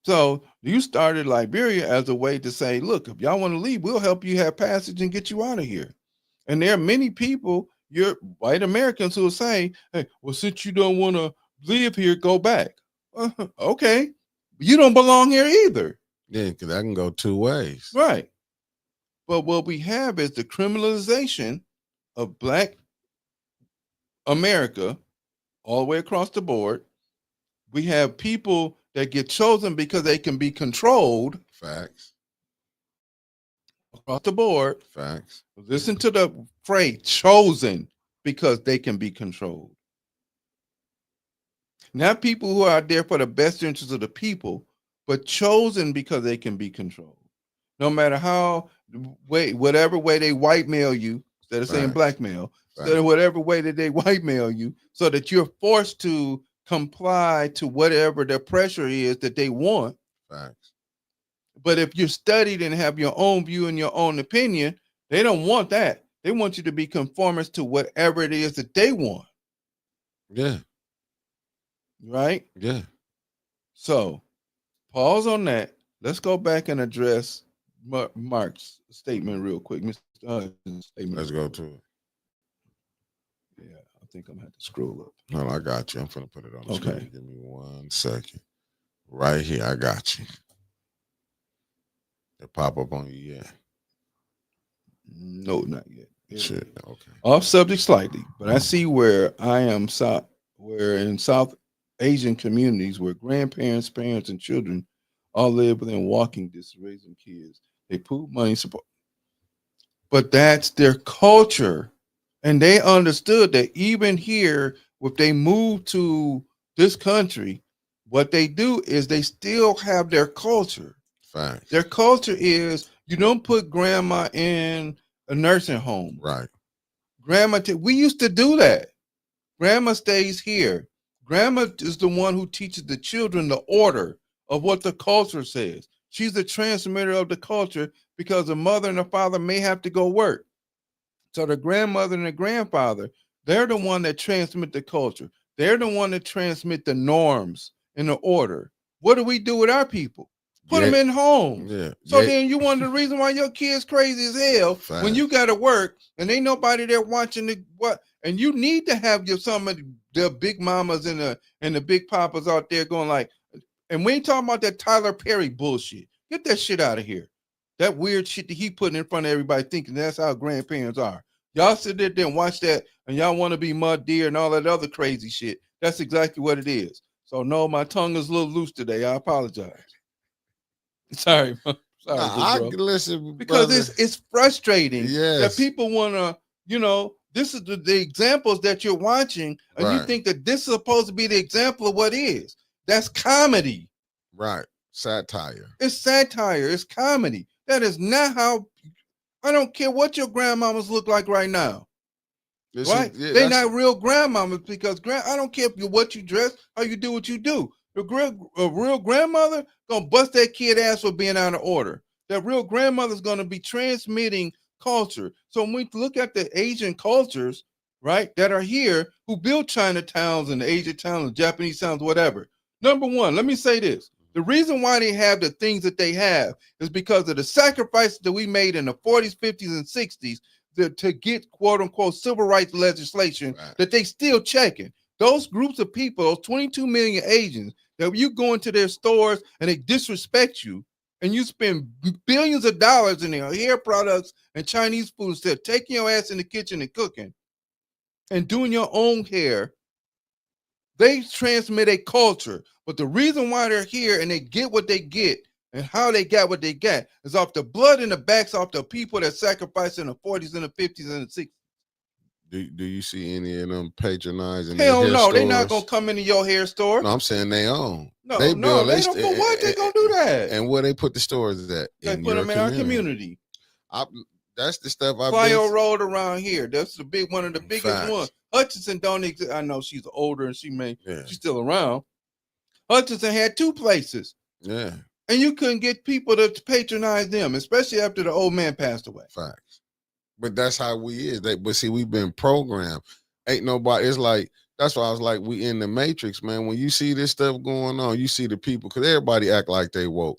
So you started Liberia as a way to say, look, if y'all want to leave, we'll help you have passage and get you out of here. And there are many people, you're white Americans, who will say, hey, well, since you don't want to live here, go back. Okay. You don't belong here either. Yeah, because that can go two ways. Right. But what we have is the criminalization of Black America all the way across the board. We have people that get chosen because they can be controlled. Facts. Across the board. Facts. Listen to the phrase, chosen because they can be controlled. Not people who are there for the best interest of the people, but chosen because they can be controlled. No matter how, whatever way they white-mail you, instead of saying blackmail, instead of whatever way that they white-mail you, so that you're forced to comply to whatever the pressure is that they want. Facts. But if you're studied and have your own view and your own opinion, they don't want that. They want you to be conformist to whatever it is that they want. Yeah. Right? Yeah. So, pause on that. Let's go back and address Mark's statement real quick. Let's go to it. Yeah, I think I'm going to have to scroll up. No, I got you. I'm going to put it on the screen. Give me 1 second. Right here, I got you. It pop up on you yet? No, not yet. Shit, okay. Off subject slightly, but I see where I am where in South Asian communities where grandparents, parents, and children all live within walking distance raising kids. They pool money support. but that's their culture. And they understood that even here, if they move to this country, what they do is they still have their culture. Facts. Their culture is you don't put grandma in a nursing home. Right. We used to do that. Grandma stays here. Grandma is the one who teaches the children the order of what the culture says. She's the transmitter of the culture because the mother and the father may have to go work. So the grandmother and the grandfather, they're the one that transmit the culture. They're the one that transmit the norms and the order. What do we do with our people? Put them Yeah. in homes. Yeah. So Yeah. then you wonder the reason why your kid's crazy as hell when you Facts. got to work and ain't nobody there watching the what. And you need to have your some of the big mamas and the big papas out there going like, and we ain't talking about that Tyler Perry bullshit. Get that shit out of here. That weird shit that he putting in front of everybody thinking that's how grandparents are. Y'all sit there and watch that and y'all want to be mud deer and all that other crazy shit. That's exactly what it is. So no, my tongue is a little loose today. I apologize. Sorry, sorry, Nah, I bro. listen Because brother. it's frustrating that Yes. people want to, this is the examples that you're watching, and you Right. think that this is supposed to be the example of what is. That's comedy. Right. Satire. It's satire. It's comedy. That is not how. I don't care what your grandmamas look like right now. This Right? is, yeah, They that's not real grandmamas because I don't care if you what you dress, how you do what you do. A real grandmother gonna bust that kid ass for being out of order. That real grandmother's gonna be transmitting culture. So when we look at the Asian cultures, right, that are here, who build Chinatowns and Asian towns, Japanese towns, whatever. Number one, let me say this. The reason why they have the things that they have is because of the sacrifices that we made in the 40s, 50s, and 60s to get quote unquote civil rights legislation Right. that they still checking. Those groups of people, those 22 million Asians, that you go into their stores and they disrespect you, and you spend billions of dollars in their hair products and Chinese food instead of taking your ass in the kitchen and cooking and doing your own hair. They transmit a culture, but the reason why they're here and they get what they get and how they got what they got is off the blood and the backs off the people that sacrificed in the 40s and the 50s and the 60s. Do you see any of them patronizing their Hell hair no, they not gonna stores? come into your hair store. No, I'm saying they own. No, They no, build they don't. For what they gonna do that? and where they put the stores at They in put your them in our community. I, that's the stuff I've Flyo been. Road around here. That's the big one of the biggest Facts. ones. Hutchinson don't exist. I know she's older and Yeah. she's still around. Hutchinson had two places. Yeah. And you couldn't get people to patronize them, especially after the old man passed away. Facts. But that's how we is. But see, we've been programmed. Ain't nobody. It's like that's why I was like, we in the matrix, man. When you see this stuff going on, you see the people because everybody act like they woke.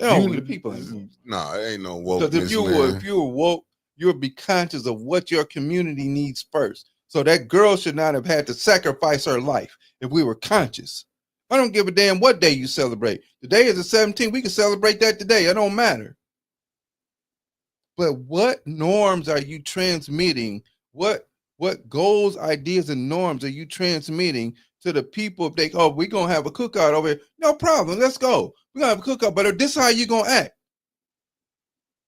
Oh, the people ain't. Nah, it ain't no wokeness, because if you were woke, you would be conscious of what your community needs first. So that girl should not have had to sacrifice her life if we were conscious. I don't give a damn what day you celebrate. Today is the 17th. We can celebrate that today. It don't matter. But what norms are you transmitting? What goals, ideas, and norms are you transmitting to the people? If they, oh, we're gonna have a cookout over here, no problem. Let's go. We're gonna have a cookout, but this is how you gonna act.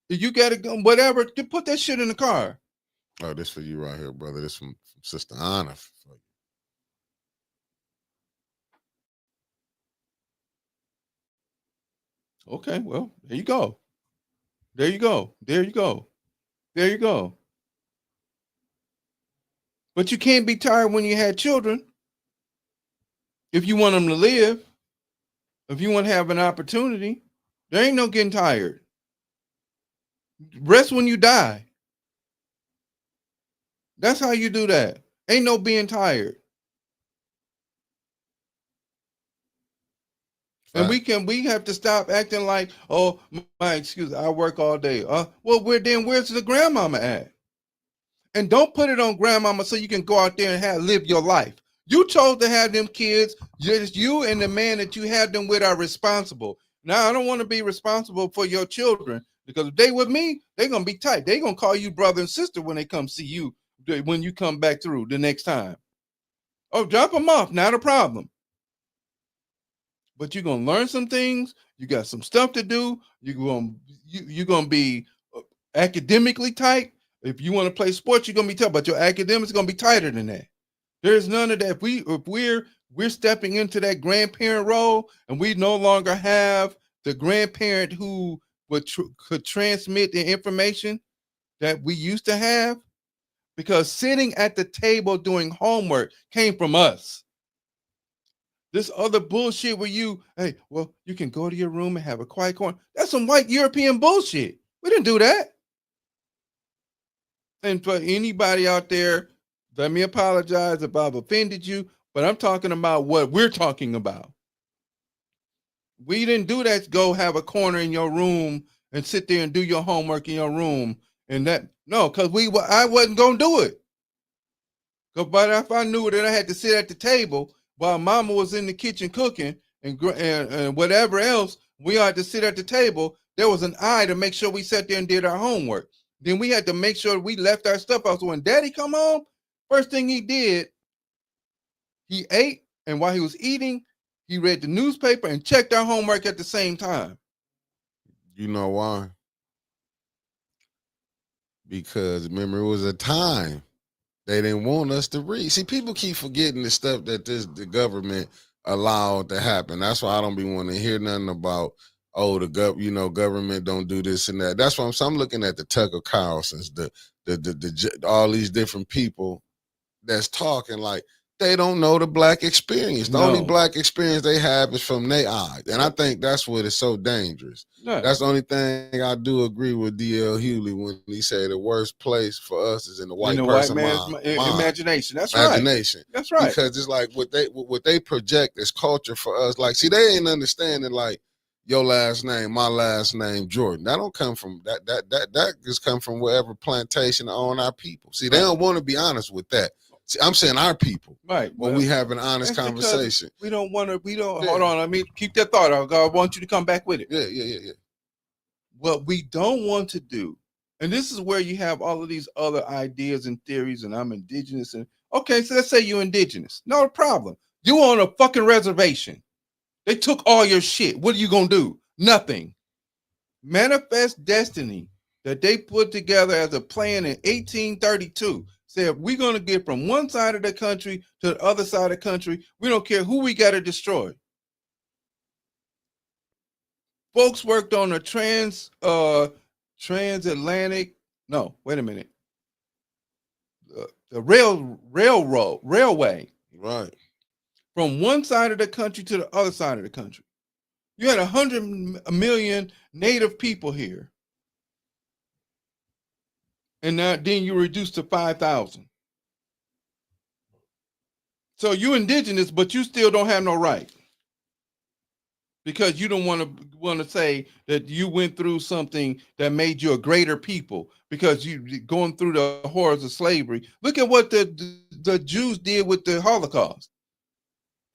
You gotta go, whatever, to put that shit in the car. Oh, this for you right here, brother. This from Sister Anna. Okay, well, there you go. There you go. There you go. There you go. But you can't be tired when you had children. If you want them to live, if you want to have an opportunity, there ain't no getting tired. Rest when you die. That's how you do that. Ain't no being tired. And we have to stop acting like, oh, my excuse, I work all day. Well, where's the grandmama at? And don't put it on grandmama so you can go out there and live your life. You chose to have them kids. Just you and the man that you have them with are responsible. Now, I don't want to be responsible for your children because if they with me, they're going to be tight. They're going to call you brother and sister when they come see you, when you come back through the next time. Oh, drop them off. Not a problem. But you're going to learn some things. You got some stuff to do. You're going to be academically tight. If you want to play sports, you're gonna be tough, but your academics are gonna be tighter than that. There's none of that. If we're stepping into that grandparent role, and we no longer have the grandparent who could transmit the information that we used to have, because sitting at the table doing homework came from us. This other bullshit where hey, well, you can go to your room and have a quiet corner. That's some white European bullshit. We didn't do that. And for anybody out there, let me apologize if I've offended you, but I'm talking about what we're talking about. We didn't do that. Go have a corner in your room and sit there and do your homework in your room. And that, no, because I wasn't going to do it. But if I knew that I had to sit at the table while mama was in the kitchen cooking and whatever else, we had to sit at the table. There was an eye to make sure we sat there and did our homework. Then we had to make sure we left our stuff out. So when daddy come home, first thing he did, he ate. And while he was eating, he read the newspaper and checked our homework at the same time. You know why? Because remember, it was a time they didn't want us to read. See, people keep forgetting the stuff that the government allowed to happen. That's why I don't be wanting to hear nothing about, oh, government don't do this and that. That's why I'm looking at the Tucker Carlsons, the all these different people that's talking like they don't know the black experience. The only black experience they have is from their eyes. And I think that's what is so dangerous. Right. That's the only thing I do agree with D.L. Hughley when he said the worst place for us is in the white person's imagination. That's imagination. Right. That's right. Because it's like what they project as culture for us. Like, see, they ain't understanding like your last name, my last name, Jordan. That don't come from that just come from wherever plantation own our people. See, they don't want to be honest with that. See, I'm saying our people. Right. When we have an honest conversation. We don't hold on. I mean, keep that thought. I want you to come back with it. Yeah. What we don't want to do, and this is where you have all of these other ideas and theories, and I'm indigenous. And okay, so let's say you're indigenous. No problem. You on a fucking reservation. They took all your shit. What are you going to do? Nothing. Manifest Destiny that they put together as a plan in 1832 said we're going to get from one side of the country to the other side of the country. We don't care who we got to destroy. Folks worked on a transatlantic. No, wait a minute. The railway. Right. From one side of the country to the other side of the country. You had 100 million native people here. And then you reduce to 5,000. So you're indigenous, but you still don't have no right. Because you don't want to say that you went through something that made you a greater people because you going through the horrors of slavery. Look at what the Jews did with the Holocaust.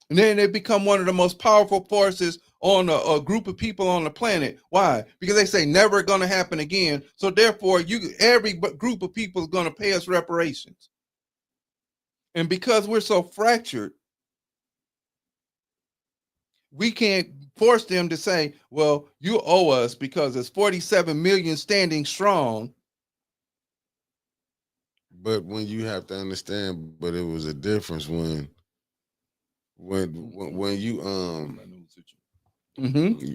And then they become one of the most powerful forces on a group of people on the planet. Why? Because they say never going to happen again. So therefore, every group of people is going to pay us reparations. And because we're so fractured, we can't force them to say, well, you owe us because there's 47 million standing strong. But when you have to understand, but it was a difference when you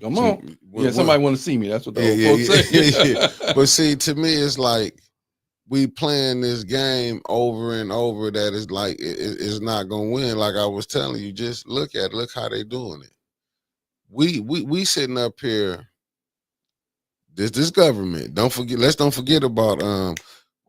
come on. Somebody want to see me. That's what the old folks say. Yeah. But see, to me, it's like we playing this game over and over that is like it's not gonna win. Like I was telling you, just look how they doing it. We sitting up here. This government. Let's don't forget about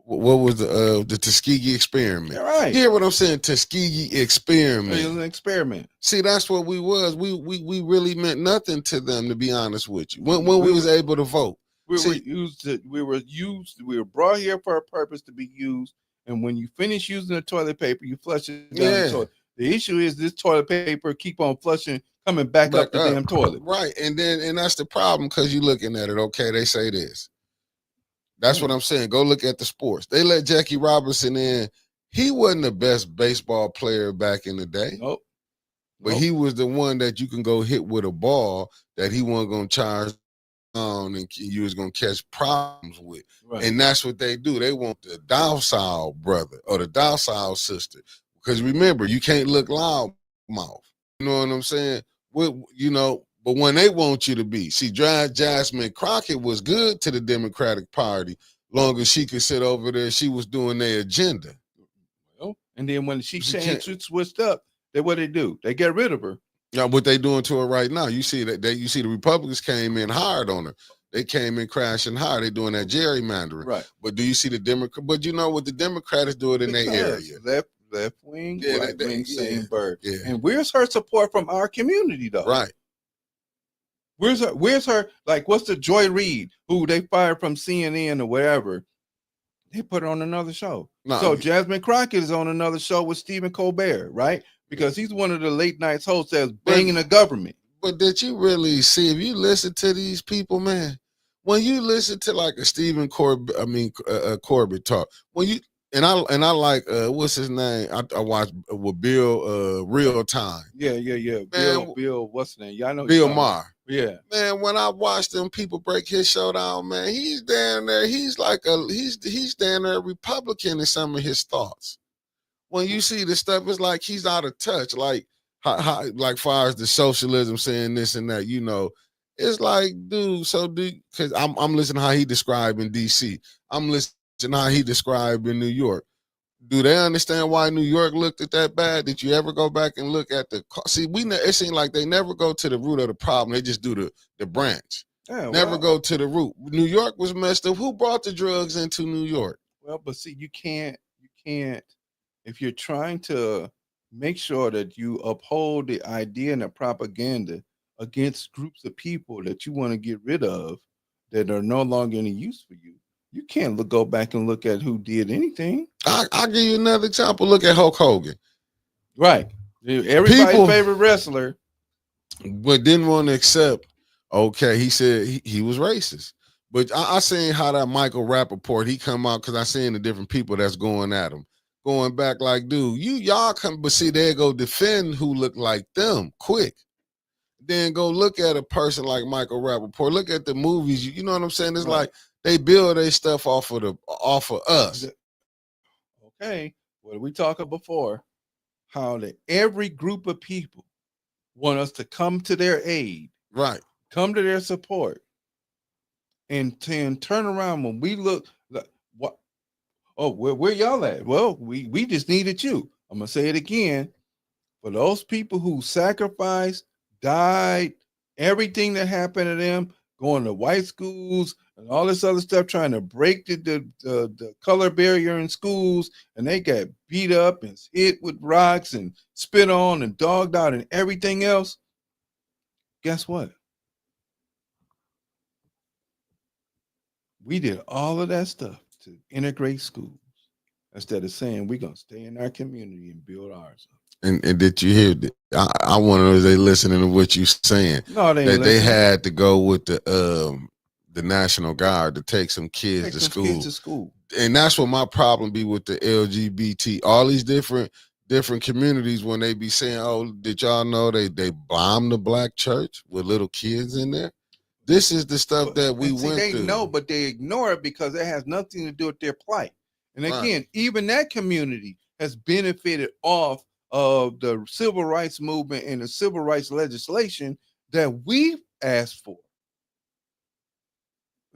what was the Tuskegee experiment? Right. Hear what I'm saying? Tuskegee experiment. It was an experiment. See, that's what we was. We really meant nothing to them, to be honest with you. When we was able to vote, we were brought here for a purpose to be used. And when you finish using the toilet paper, you flush it down the toilet. The issue is this toilet paper keep on flushing, coming back up the damn toilet. Right, and that's the problem because you're looking at it. Okay, they say this. That's what I'm saying. Go look at the sports. They let Jackie Robinson in. He wasn't the best baseball player back in the day. Nope. But he was the one that you can go hit with a ball that he wasn't going to charge and you was gonna catch problems with. Right. And that's what they do. They want the docile brother or the docile sister. Because remember, you can't look loud mouth. You know what I'm saying? But when they want you to be, see, Jasmine Crockett was good to the Democratic Party, long as she could sit over there. She was doing their agenda. Well, and then when she switched up, what they do? They get rid of her. Yeah, what they doing to her right now? You see you see the Republicans came in hard on her. They came in crashing hard. They doing that gerrymandering. Right. But do you see the Democrat? But you know what the Democrats do it in their area. Left wing, Yeah, right wing, same bird. Yeah. And where's her support from our community, though? Right. Where's her? Like, what's the Joy Reid, who they fired from CNN or whatever? They put her on another show. So Jasmine Crockett is on another show with Stephen Colbert, right? Because he's one of the late night hosts that's banging the government. But did you really see, if you listen to these people, man, when you listen to like a Stephen Corbett talk, when you and I like what's his name? I watched with Bill Real Time. Yeah. Man, Bill, what's his name? Y'all know Bill Maher. Yeah. Man, when I watch them people break his show down, man, he's down there. He's like he's down there Republican in some of his thoughts. When you see the stuff, it's like he's out of touch. Like how like far as the socialism saying this and that, you know, it's like, dude. So because I'm listening how he described in D.C. I'm listening how he described in New York. Do they understand why New York looked at that bad? Did you ever go back and look at it seemed like they never go to the root of the problem. They just do the branch. Yeah, never go to the root. New York was messed up. Who brought the drugs into New York? Well, but see, you can't, if you're trying to make sure that you uphold the idea and the propaganda against groups of people that you want to get rid of that are no longer any use for you, you can't go back and look at who did anything. I'll give you another example. Look at Hulk Hogan. Right. Everybody's favorite wrestler. But didn't want to accept, okay, he said he was racist. But I seen how that Michael Rappaport, he come out, because I seen the different people that's going at him. Going back like, dude, y'all come, but see, they go defend who look like them quick. Then go look at a person like Michael Rappaport. Look at the movies. You know what I'm saying? It's like they build their stuff off of us. Okay. Well, we talked before how that every group of people want us to come to their aid. Right. Come to their support. And turn around when we look like, what? Oh, where y'all at? Well, we just needed you. I'm gonna say it again. For those people who sacrificed, died, everything that happened to them, going to white schools and all this other stuff, trying to break the color barrier in schools, and they got beat up and hit with rocks and spit on and dogged out and everything else. Guess what? We did all of that stuff to integrate schools instead of saying we're going to stay in our community and build ours up. And did you hear that? I wonder if they listening to what you saying. No, they ain't that they had to go with the National Guard to take some kids to school. And that's what my problem be with the LGBT. All these different communities, when they be saying, "Oh, did y'all know they bombed the black church with little kids in there?" This is the stuff that we went through. They know, but they ignore it because it has nothing to do with their plight. And again, even that community has benefited off of the civil rights movement and the civil rights legislation that we asked for.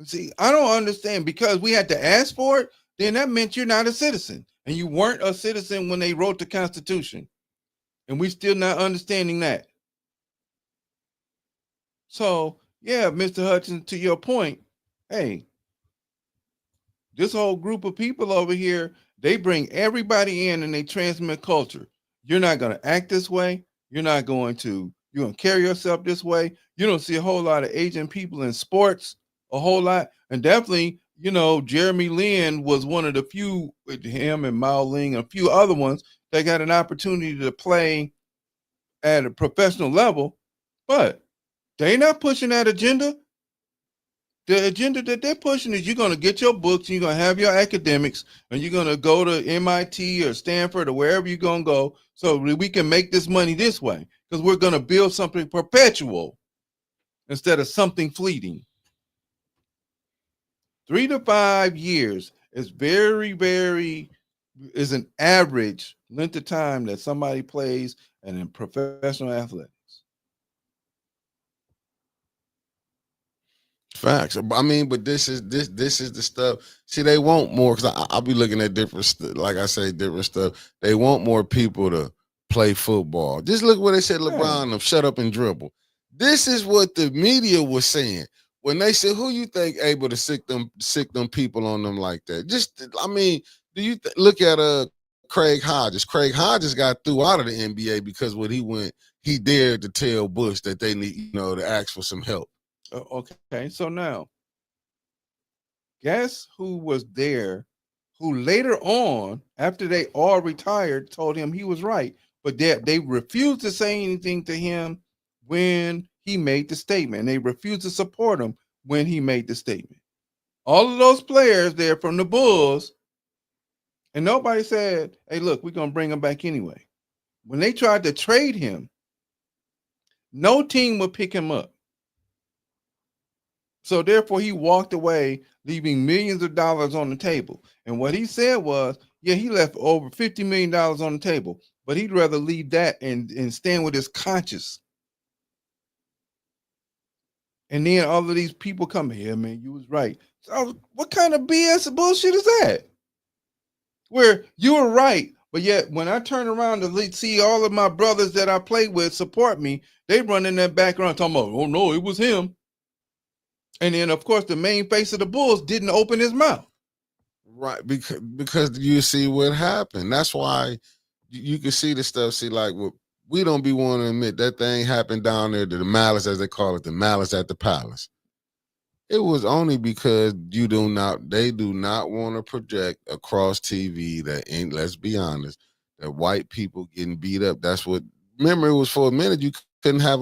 See, I don't understand, because we had to ask for it, then that meant you're not a citizen. And you weren't a citizen when they wrote the Constitution. And we still not understanding that. So, yeah, Mr. Hudson, to your point, hey, this whole group of people over here, they bring everybody in and they transmit culture. You're not going to act this way. You're going to carry yourself this way. You don't see a whole lot of Asian people in sports, a whole lot. And definitely, Jeremy Lin was one of the few, with him and Mao Ling and a few other ones, that got an opportunity to play at a professional level. But they not pushing that agenda. The agenda that they're pushing is you're going to get your books, and you're going to have your academics, and you're going to go to MIT or Stanford or wherever you're going to go, so we can make this money this way, because we're going to build something perpetual instead of something fleeting. 3 to 5 years is is an average length of time that somebody plays in professional athletics. Facts. I mean, but this is the stuff. See, they want more because I'll be looking at different, like I say, different stuff. They want more people to play football. Just look what they said, LeBron, of shut up and dribble. This is what the media was saying when they said, "Who you think able to sick them people on them like that?" Just, I mean, do you look at Craig Hodges? Craig Hodges got threw out of the NBA because when he dared to tell Bush that they need, to ask for some help. Okay, so now, guess who was there, who later on, after they all retired, told him he was right, but they refused to say anything to him when he made the statement. They refused to support him when he made the statement. All of those players there from the Bulls, and nobody said, hey, look, we're going to bring him back anyway. When they tried to trade him, no team would pick him up. So therefore, he walked away, leaving millions of dollars on the table. And what he said was, yeah, he left over $50 million on the table, but he'd rather leave that and stand with his conscience. And then all of these people come here, man, you was right. So what kind of BS bullshit is that? Where you were right, but yet when I turn around to see all of my brothers that I play with support me, they run in that background talking about, oh no, it was him. And then, of course, the main face of the Bulls didn't open his mouth. Right, because you see what happened. That's why you can see the stuff. See, like, we don't be wanting to admit that thing happened down there, the malice, as they call it, the malice at the palace. It was only because they do not want to project across TV that, and let's be honest, that white people getting beat up. That's what, remember, it was for a minute you couldn't have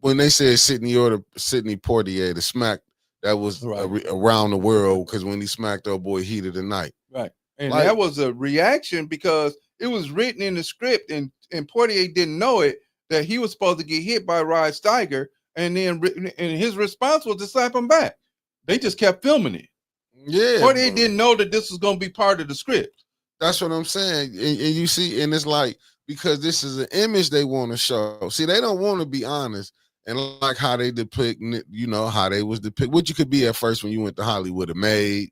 when they said Sidney Poitier, the smack that was around the world, because when he smacked our boy Heat of the Night. Right. And that was a reaction because it was written in the script and Poitier didn't know it, that he was supposed to get hit by Rod Steiger, and his response was to slap him back. They just kept filming it. Yeah. Poitier didn't know that this was going to be part of the script. That's what I'm saying. And you see, and it's like, because this is an image they want to show. See, they don't want to be honest. And like how they depict, how they was depict what you could be at first when you went to Hollywood, a maid,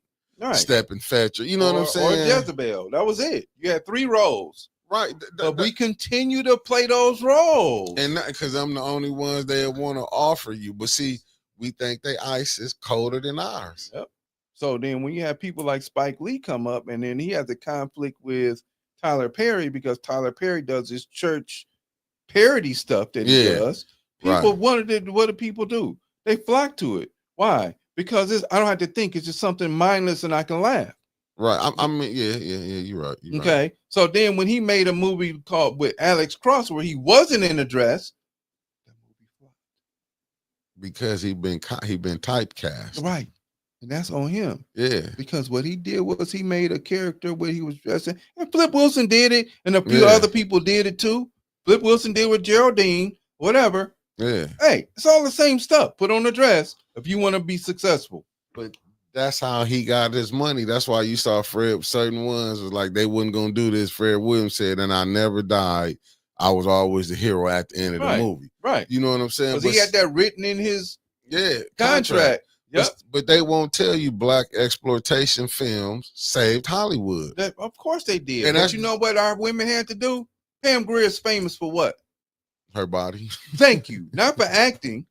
step and fetcher. You know what I'm saying? Or Jezebel. That was it. You had 3 roles. Right. But we continue to play those roles. And not because I'm the only ones they want to offer you. But see, we think they ice is colder than ours. Yep. So then when you have people like Spike Lee come up, and then he has a conflict with Tyler Perry because Tyler Perry does this church parody stuff that he does. People wanted what do people do? They flock to it. Why? Because I don't have to think. It's just something mindless and I can laugh. Right. I mean, yeah, you're right. Okay. Right. So then when he made a movie called with Alex Cross where he wasn't in a dress, that movie flopped. Because he been typecast. Right. And that's on him. Yeah. Because what he did was he made a character where he was dressing. And Flip Wilson did it. And a few other people did it too. Flip Wilson did with Geraldine, whatever. Yeah. Hey, it's all the same stuff. Put on a dress if you want to be successful. But that's how he got his money. That's why you saw certain ones was like they wasn't gonna do this. Fred Williams said, and I never died. I was always the hero at the end of the movie. Right. You know what I'm saying? Because he had that written in his contract. Yep. But they won't tell you black exploitation films saved Hollywood. Of course they did. But you know what our women had to do? Pam Grier's famous for what? Her body. Thank you. Not for acting.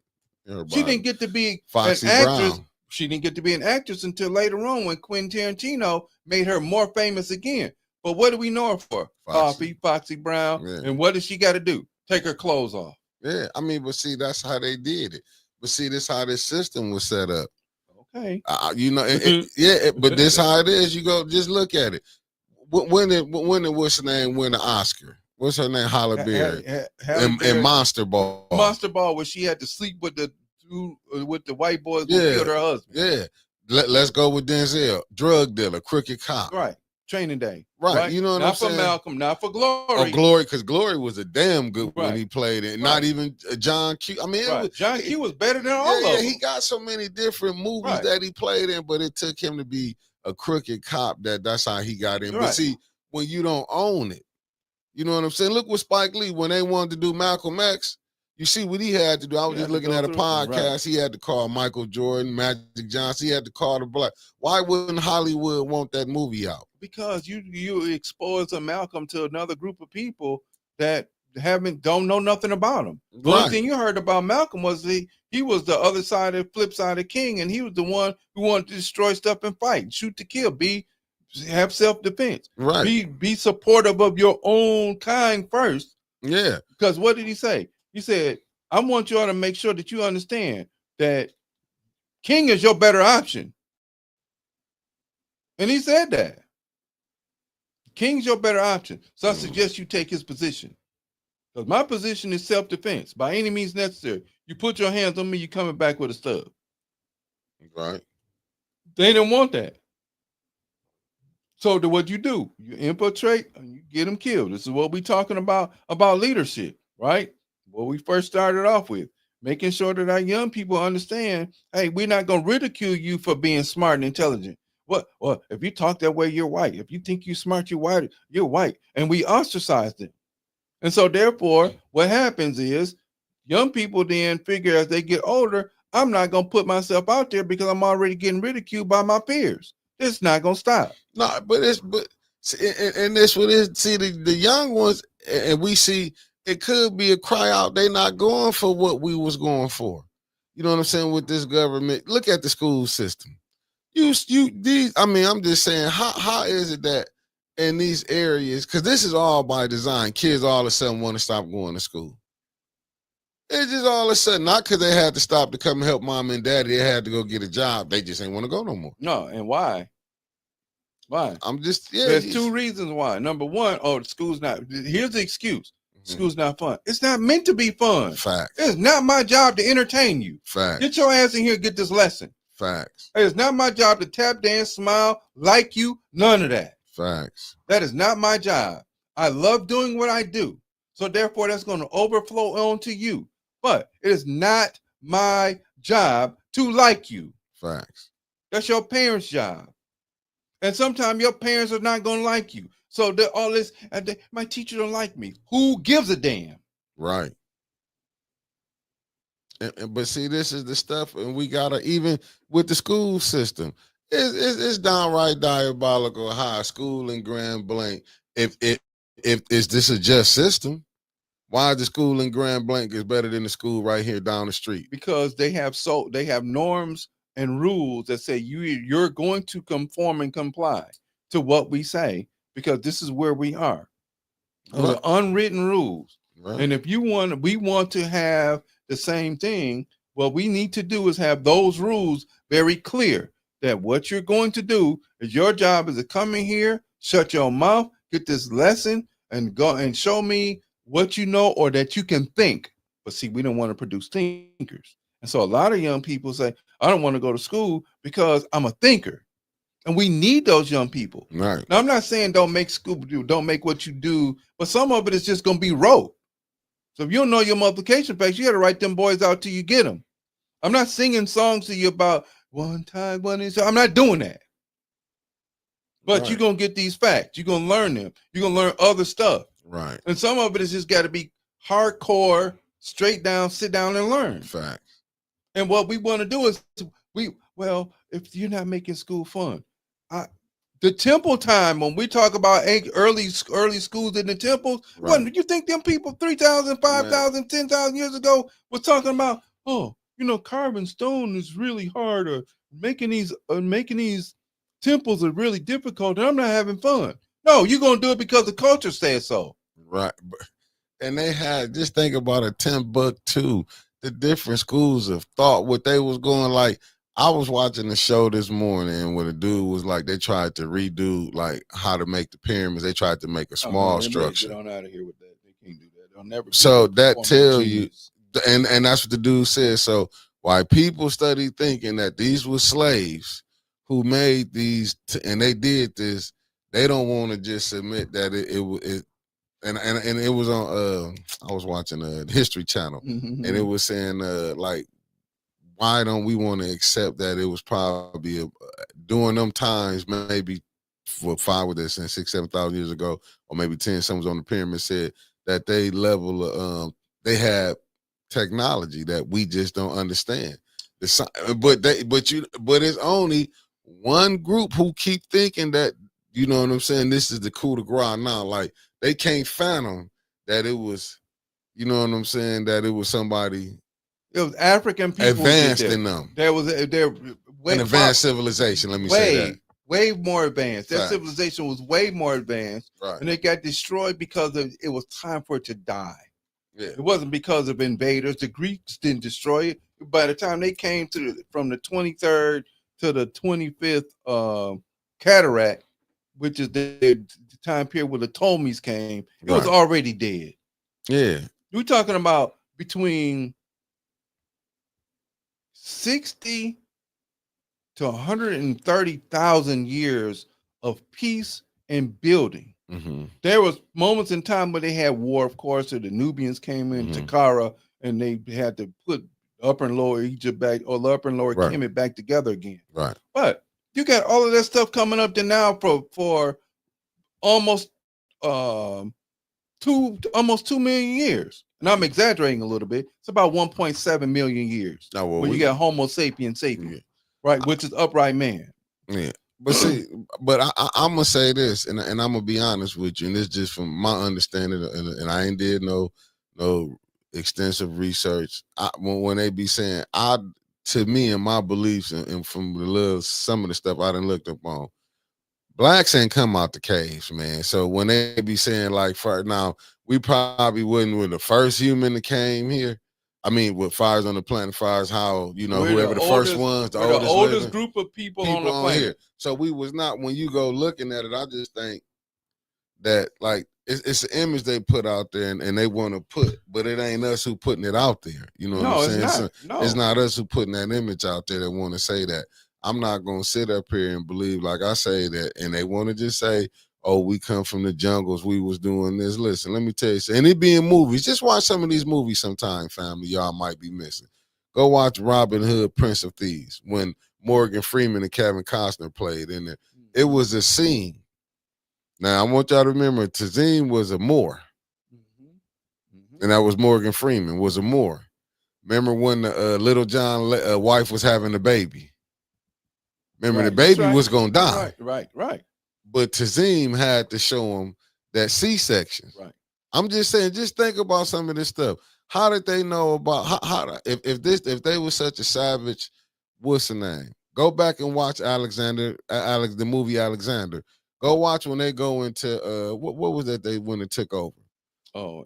She didn't get to be Foxy an actress. Brown. She didn't get to be an actress until later on when Quentin Tarantino made her more famous again. But what do we know her for? Foxy Brown. Yeah. And what does she got to do? Take her clothes off. Yeah. I mean, but see, that's how they did it. But see, this how this system was set up. Okay. But this how it is. You go, just look at it. When did what's her name win the Oscar? What's her name? Halle Berry. And Monster Ball. Monster Ball, where she had to sleep with the white boys who killed her husband. Yeah. Let's go with Denzel. Drug dealer, crooked cop. Right. training day. Right. You know what I'm not for saying? Malcolm, not for Glory. Oh, Glory, because Glory was a damn good when he played it. Not even John Q. I mean, it was, John Q was better than all of them. He got so many different movies that he played in, but it took him to be a crooked cop. That's how he got in. But see, when you don't own it, you know what I'm saying? Look what Spike Lee, when they wanted to do Malcolm X, you see what he had to do. I was just looking at a podcast. He had to call Michael Jordan, Magic Johnson. He had to call the Black. Why wouldn't Hollywood want that movie out? Because you expose a Malcolm to another group of people that don't know nothing about him. The only thing you heard about Malcolm was he was the other side, the flip side of King, and he was the one who wanted to destroy stuff and fight, shoot to kill, have self-defense. Be supportive of your own kind first. Yeah. Because what did he say? He said, I want you all to make sure that you understand that King is your better option. And he said that. King's your better option. So I suggest you take his position. Because my position is self-defense. By any means necessary. You put your hands on me, you're coming back with a stub. Right. They didn't want that. So what you do? You infiltrate and you get them killed. This is what we're talking about leadership, right? What we first started off with. Making sure that our young people understand, hey, we're not going to ridicule you for being smart and intelligent. What? Well, if you talk that way, you're white. If you think you're smart, you're white. You're white. And we ostracize them. And so therefore, what happens is young people then figure as they get older, I'm not going to put myself out there because I'm already getting ridiculed by my peers. It's not going to stop. No, but that's what is. See, the young ones, and we see it could be a cry out. They not going for what we was going for. You know what I'm saying? With this government, look at the school system. I'm just saying, how is it that in these areas, because this is all by design, kids all of a sudden want to stop going to school. It's just all of a sudden, not because they had to stop to come help mom and daddy, they had to go get a job. They just ain't want to go no more. No, and why? Why? There's two reasons why. Number one, the school's not. Here's the excuse. School's not fun. It's not meant to be fun. Facts. It's not my job to entertain you. Facts. Get your ass in here and get this lesson. Facts. It's not my job to tap dance, smile, like you. None of that. Facts. That is not my job. I love doing what I do. So therefore, that's going to overflow onto you. But it is not my job to like you. Facts. That's your parents' job. And sometimes your parents are not going to like you. So all this, my teacher don't like me. Who gives a damn? Right. But see, this is the stuff, and we gotta, even with the school system, it's downright diabolical. High school in Grand Blanc. If is this a just system? Why the school in Grand Blanc is better than the school right here down the street? Because they have norms and rules that say you're going to conform and comply to what we say, because this is where we are. Those are unwritten rules. Right. And if we want to have the same thing, what we need to do is have those rules very clear, that what you're going to do is your job is to come in here, shut your mouth, get this lesson, and go and show me what you know or that you can think. But see, we don't want to produce thinkers. And so a lot of young people say, I don't want to go to school because I'm a thinker. And we need those young people. Right. Now, I'm not saying don't make what you do, but some of it is just going to be rote. So if you don't know your multiplication facts, you got to write them boys out till you get them. I'm not singing songs to you about one time, one is. I'm not doing that. But you're going to get these facts. You're going to learn them. You're going to learn other stuff. Right. And some of it is just got to be hardcore, straight down, sit down and learn. Facts. And what we want to do is, if you're not making school fun, the temple time, when we talk about early schools in the temples, what do you think them people 3,000, 5,000, 10,000 years ago was talking about? Carving stone is really hard, or making these temples are really difficult, and I'm not having fun. No, you're gonna do it because the culture says so. Right. And they had, just think about a Timbuktu, the different schools of thought, what they was going like. I was watching the show this morning where the dude was like, they tried to redo like how to make the pyramids. They tried to make a small structure. Get on out of here with that. They can't do that. They'll never. So that tell you, and that's what the dude said. So why people study thinking that these were slaves who made these, and they did this, they don't want to just admit that it and it was on I was watching the History Channel, and it was saying like, why don't we want to accept that it was probably during them times, maybe for 6,000-7,000 years ago, or maybe 10, someone's on the pyramid said that they level they had technology that we just don't understand. But it's only one group who keep thinking that, you know what I'm saying, this is the coup de grace now. Like, they can't fathom that it was, you know what I'm saying, that it was somebody. It was African people advanced in them. There was an advanced civilization. Let me say that. Way more advanced. Their Facts. civilization was way more advanced, right. And it got destroyed because it was time for it to die. Yeah. It wasn't because of invaders. The Greeks didn't destroy it. By the time they came from the 23rd to the 25th cataract, which is the time period where the Ptolemies came, it was already dead. Yeah. We're talking about between 60 to 130,000 years of peace and building. Mm-hmm. There was moments in time where they had war, of course, so the Nubians came in, Takara, and they had to put Upper and Lower Egypt back, or the Upper and Lower Kemet back together again. Right. But you got all of that stuff coming up to now for almost 2 million years. And I'm exaggerating a little bit. It's about 1.7 million years. When you got Homo sapiens sapiens, right, which is upright man. Yeah. But see, I'm gonna say this, and I'm gonna be honest with you, and this just from my understanding, and I ain't did no extensive research. When they be saying, to me and my beliefs, and from some of the stuff I done looked up on, blacks ain't come out the caves, man. So when they be saying like, now we probably were the first human that came here. I mean, with fires on the planet, fires how, whoever the first ones, the oldest group of people on the planet. Here. So we was not, when you go looking at it, I just think that like it's an image they put out there, and they want to put, but it ain't us who putting it out there. You know what I'm saying? It's not. No. It's not us who putting that image out there that want to say that. I'm not gonna sit up here and believe like I say that, and they want to just say, oh, we come from the jungles, we was doing this. Listen, let me tell you, and it be in movies. Just watch some of these movies sometime, family, y'all might be missing. Go watch Robin Hood, Prince of Thieves, when Morgan Freeman and Kevin Costner played in it. It was a scene. Now, I want y'all to remember, Tazim was a Moor. And that was Morgan Freeman, was a Moor. Remember when the Little John wife was having a baby? Remember, the baby was going to die. Right. But Tazim had to show him that C-section. Right. I'm just saying, just think about some of this stuff. How did they know about if they were such a savage? What's the name? Go back and watch the movie Alexander. Go watch when they go into what was that they went and took over? Oh,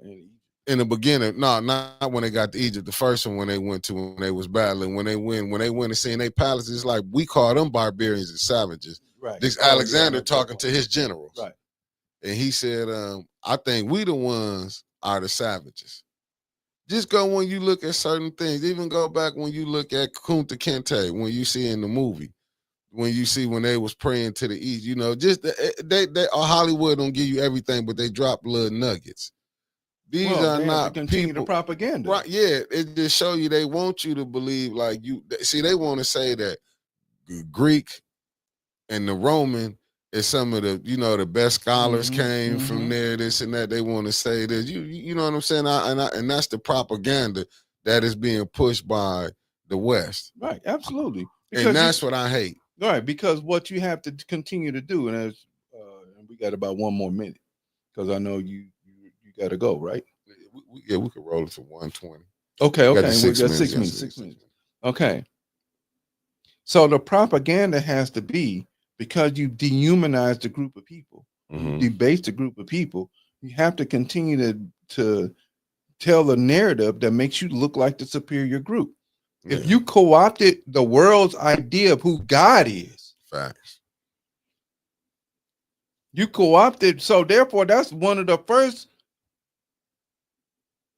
in the beginning, no, not when they got to Egypt. The first one when they went to, when they was battling, when they went and seen their palaces, it's like we call them barbarians and savages. Right. This Alexander talking to his generals. Right. And he said, I think we the ones are the savages. Just go when you look at certain things. Even go back when you look at Kunta Kinte, when you see in the movie, when you see when they was praying to the east, just they Hollywood don't give you everything, but they drop little nuggets. These are not continue people, the propaganda. Right? Yeah, it just show you they want you to believe like you. See, they want to say that Greek and the Roman is some of the the best scholars came from there. This and that. They want to say this. You know what I'm saying? And that's the propaganda that is being pushed by the West. Right. Absolutely. Because and that's what I hate. Right. Because what you have to continue to do, and as we got about one more minute, because I know you got to go, right? We could roll it to 120. Okay. We got 6 minutes. 6 minutes. Okay. So the propaganda has to be, because you dehumanize the group of people, you debase the group of people, you have to continue to tell the narrative that makes you look like the superior group. Yeah. If you co-opted the world's idea of who God is, facts. You co-opted, so therefore that's one of the first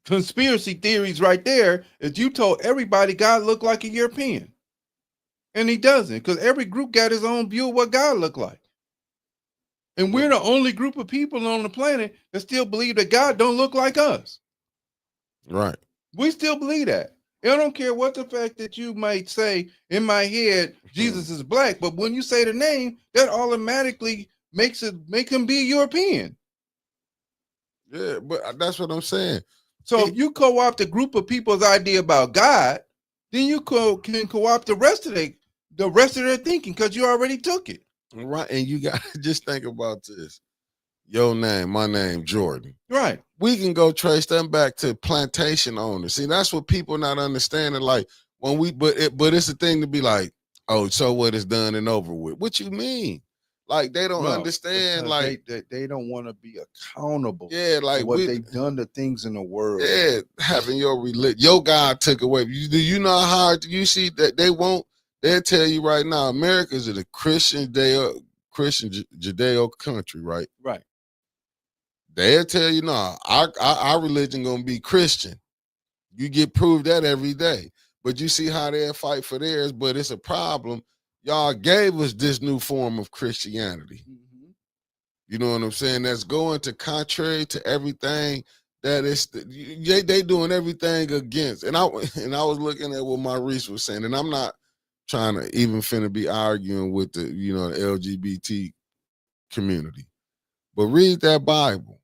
conspiracy theories right there, is you told everybody God looked like a European. And he doesn't, because every group got his own view of what God looked like. And we're the only group of people on the planet that still believe that God don't look like us. Right. We still believe that. I don't care what the fact that you might say in my head, Jesus is black, but when you say the name, that automatically make him be European. Yeah, but that's what I'm saying. So if you co-opt a group of people's idea about God, then you can co-opt the rest of their thinking because you already took it. Right, and you got to just think about this. Your name, my name, Jordan. Right. We can go trace them back to plantation owners. See, that's what people not understanding. Like when but it's a thing to be like, oh, so what is done and over with? What you mean? Like they don't understand. Like they don't want to be accountable. Yeah, like for what they've done to things in the world. Yeah, having your religion, your God took away. Do you know how hard you see that they won't? They'll tell you right now, America's a Christian Judeo country, right? Right. They'll tell you, no, our religion gonna be Christian. You get proved that every day. But you see how they'll fight for theirs, but it's a problem. Y'all gave us this new form of Christianity. Mm-hmm. You know what I'm saying? That's going to contrary to everything that is. They doing everything against. And I was looking at what Maurice was saying, and I'm not trying to even finna be arguing with the the LGBT community. But read that Bible.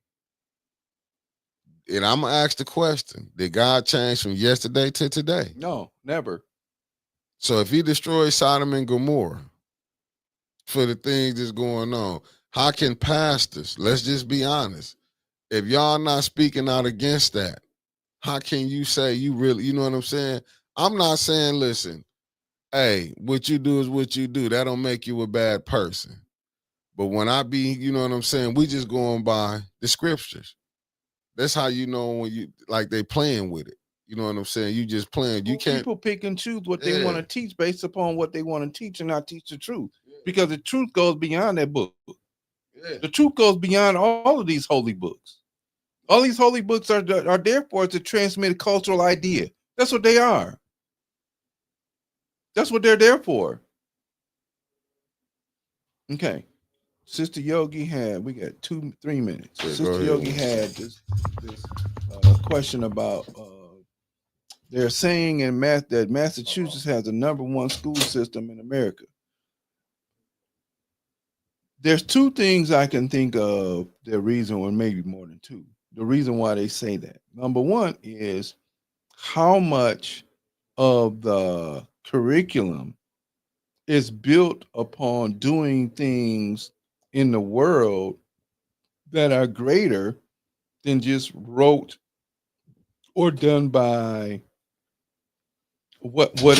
And I'm going to ask the question, did God change from yesterday to today? No, never. So if he destroys Sodom and Gomorrah for the things that's going on, how can pastors, let's just be honest, if y'all not speaking out against that, how can you say you really, you know what I'm saying? I'm not saying, listen, hey, what you do is what you do. That don't make you a bad person. But when I be, you know what I'm saying, we just going by the scriptures. That's how you know when you like they playing with it. You know what I'm saying? You just playing. You can't. People pick and choose what they want to teach based upon what they want to teach and not teach the truth. Because the truth goes beyond that book. The truth goes beyond all of these holy books. All these holy books are there for us to transmit a cultural idea. That's what they are. That's what they're there for. Okay. Sister Yogi we got 2-3 minutes. Yeah, Sister Yogi had this question about they're saying that Massachusetts has the #1 school system in America. There's 2 things I can think of the reason, or maybe more than 2. The reason why they say that. Number 1 is how much of the curriculum is built upon doing things in the world that are greater than just wrote or done by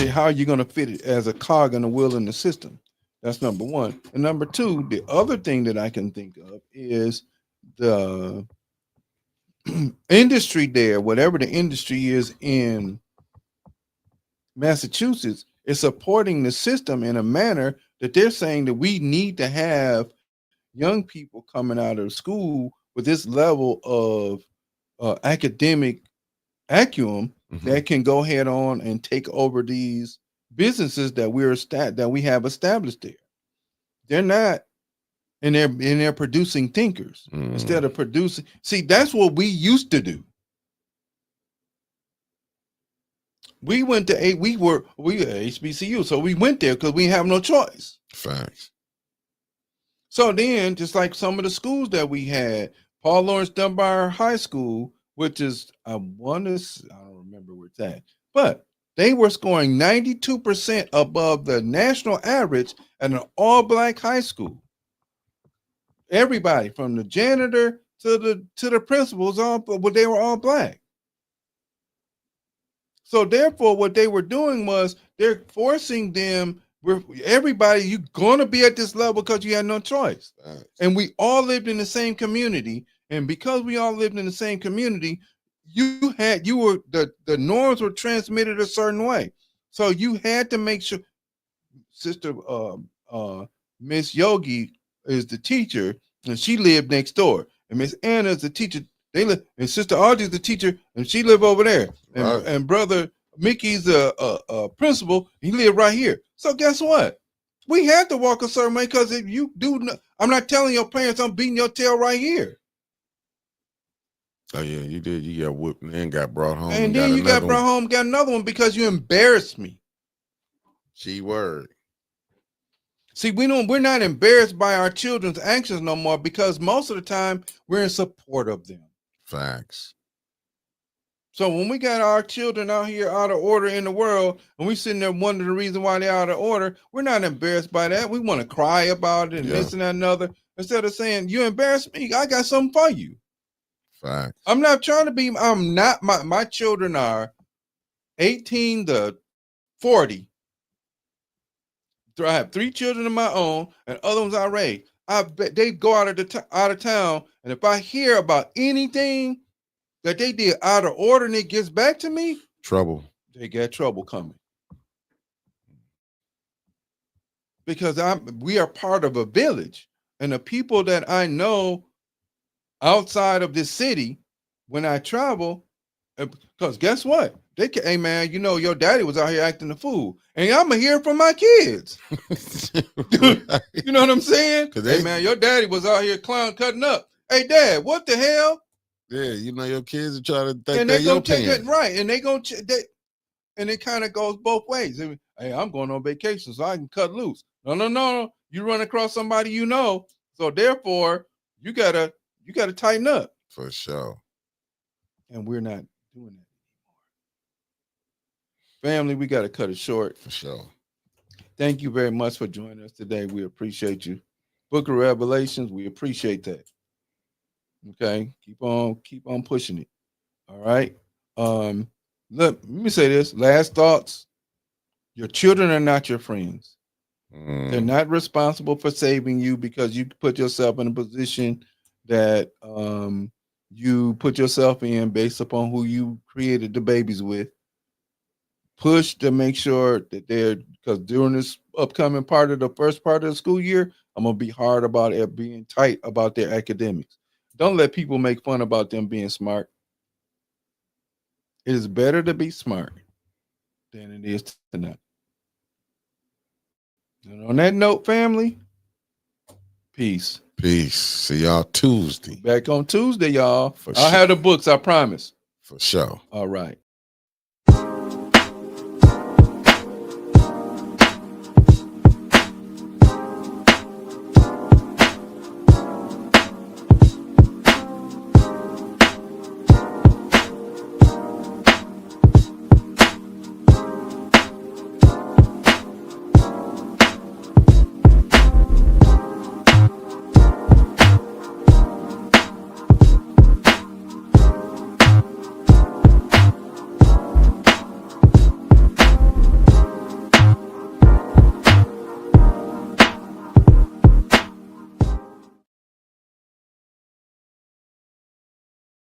how you're going to fit it as a cog in the wheel in the system. That's number 1. And number 2, the other thing that I can think of is the industry there, whatever the industry is in Massachusetts, is supporting the system in a manner that they're saying that we need to have young people coming out of school with this level of academic acumen that can go head on and take over these businesses that we have established there. They're not, and they're producing thinkers instead of producing. See, that's what we used to do. We went to we were HBCU, so we went there because we have no choice. Facts. So then, just like some of the schools that we had, Paul Lawrence Dunbar High School, which is I don't remember where it's at, but they were scoring 92% above the national average at an all-black high school. Everybody from the janitor to the principals, they were all black. So therefore, what they were doing was they're forcing them. Everybody, you're gonna be at this level because you had no choice. And we all lived in the same community, and because we all lived in the same community, the norms were transmitted a certain way. So you had to make sure. Sister Miss Yogi is the teacher, and she lived next door. And Miss Anna is the teacher. They live, and Sister Audrey is the teacher, and she lived over there. And Brother Mickey's a principal. He lived right here. So guess what? We had to walk a certain way because if you do, I'm not telling your parents I'm beating your tail right here. Oh yeah, you did. You got whipped and then got brought home. And then you got brought home, got another one because you embarrassed me. G word. See, we're not embarrassed by our children's actions no more because most of the time we're in support of them. Facts. So when we got our children out here out of order in the world, and we sitting there wondering the reason why they're out of order, we're not embarrassed by that. We want to cry about it and this and that and other. Instead of saying, you embarrassed me, I got something for you. Facts. I'm not trying to be, I'm not, my children are 18 to 40. I have 3 children of my own, and other ones I raised. I bet they go out of town, and if I hear about anything that they did out of order and it gets back to me, trouble. They got trouble coming. Because we are part of a village, and the people that I know outside of this city, when I travel, because guess what? They can, hey man, you know your daddy was out here acting a fool, and I'm gonna hear from my kids. Right. You know what I'm saying? Hey man, your daddy was out here cutting up. Hey dad, what the hell? Yeah, you know your kids are trying to think and they're your parents. Right, and they gonna and it kind of goes both ways. Hey, I'm going on vacation, so I can cut loose. No. You run across somebody you know, so therefore you gotta tighten up. For sure. And we're not doing that. Family, we got to cut it short. For sure. Thank you very much for joining us today. We appreciate you. Book of Revelations, we appreciate that. Okay, keep on pushing it. All right. Let me say this. Last thoughts. Your children are not your friends. They're not responsible for saving you because you put yourself in a position that you put yourself in based upon who you created the babies with. Push to make sure that because during this upcoming part of the first part of the school year, I'm going to be hard about it, being tight about their academics. Don't let people make fun about them being smart. It is better to be smart than it is to not. And on that note, family, peace. Peace. See y'all Tuesday. Back on Tuesday, y'all. For I'll have the books, I promise. For sure. All right.